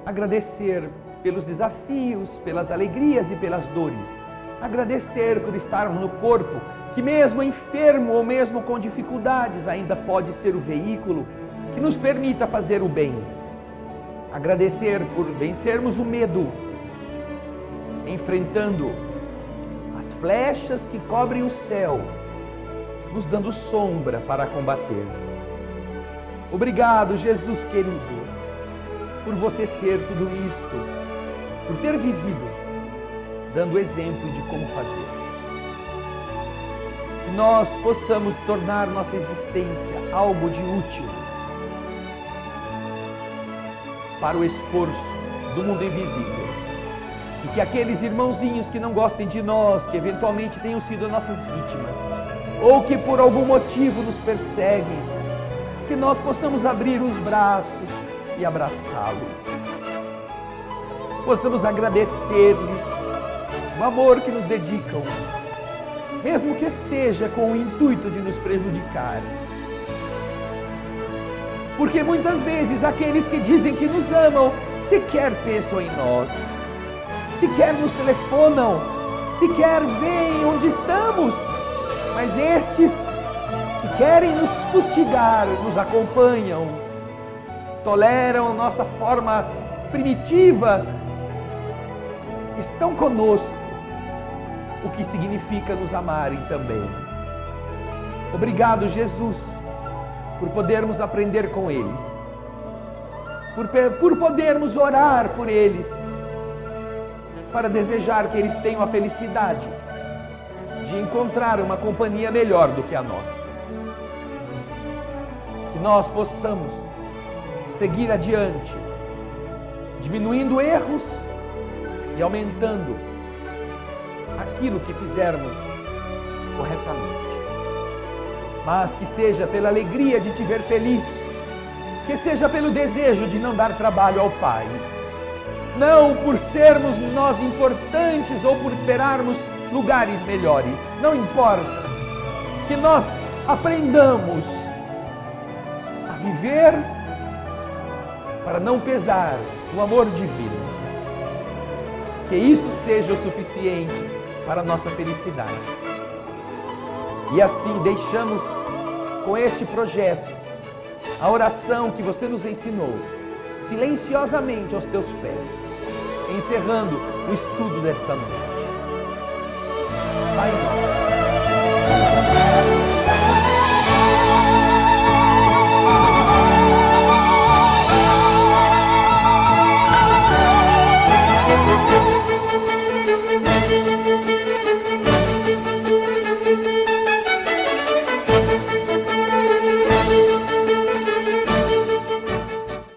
agradecer pelos desafios, pelas alegrias e pelas dores, agradecer por estarmos no corpo, que mesmo enfermo ou mesmo com dificuldades ainda pode ser o veículo que nos permita fazer o bem. Agradecer por vencermos o medo, enfrentando as flechas que cobrem o céu, nos dando sombra para combater. Obrigado, Jesus querido, por você ser tudo isto, por ter vivido, dando exemplo de como fazer. Que nós possamos tornar nossa existência algo de útil para o esforço do mundo invisível. E que aqueles irmãozinhos que não gostem de nós, que eventualmente tenham sido nossas vítimas, ou que por algum motivo nos perseguem, que nós possamos abrir os braços e abraçá-los. Possamos agradecer-lhes o amor que nos dedicam, mesmo que seja com o intuito de nos prejudicar. Porque muitas vezes aqueles que dizem que nos amam sequer pensam em nós, sequer nos telefonam, sequer veem onde estamos, mas estes que querem nos fustigar, nos acompanham, toleram nossa forma primitiva, estão conosco, o que significa nos amarem também. Obrigado, Jesus, por podermos aprender com eles, por podermos orar por eles, para desejar que eles tenham a felicidade de encontrar uma companhia melhor do que a nossa. Que nós possamos seguir adiante, diminuindo erros e aumentando aquilo que fizermos corretamente. Mas que seja pela alegria de te ver feliz, que seja pelo desejo de não dar trabalho ao Pai, não por sermos nós importantes ou por esperarmos lugares melhores, não importa, que nós aprendamos a viver para não pesar no amor divino, que isso seja o suficiente para a nossa felicidade. E assim deixamos com este projeto a oração que você nos ensinou, silenciosamente aos teus pés, encerrando o estudo desta noite. Pai nosso,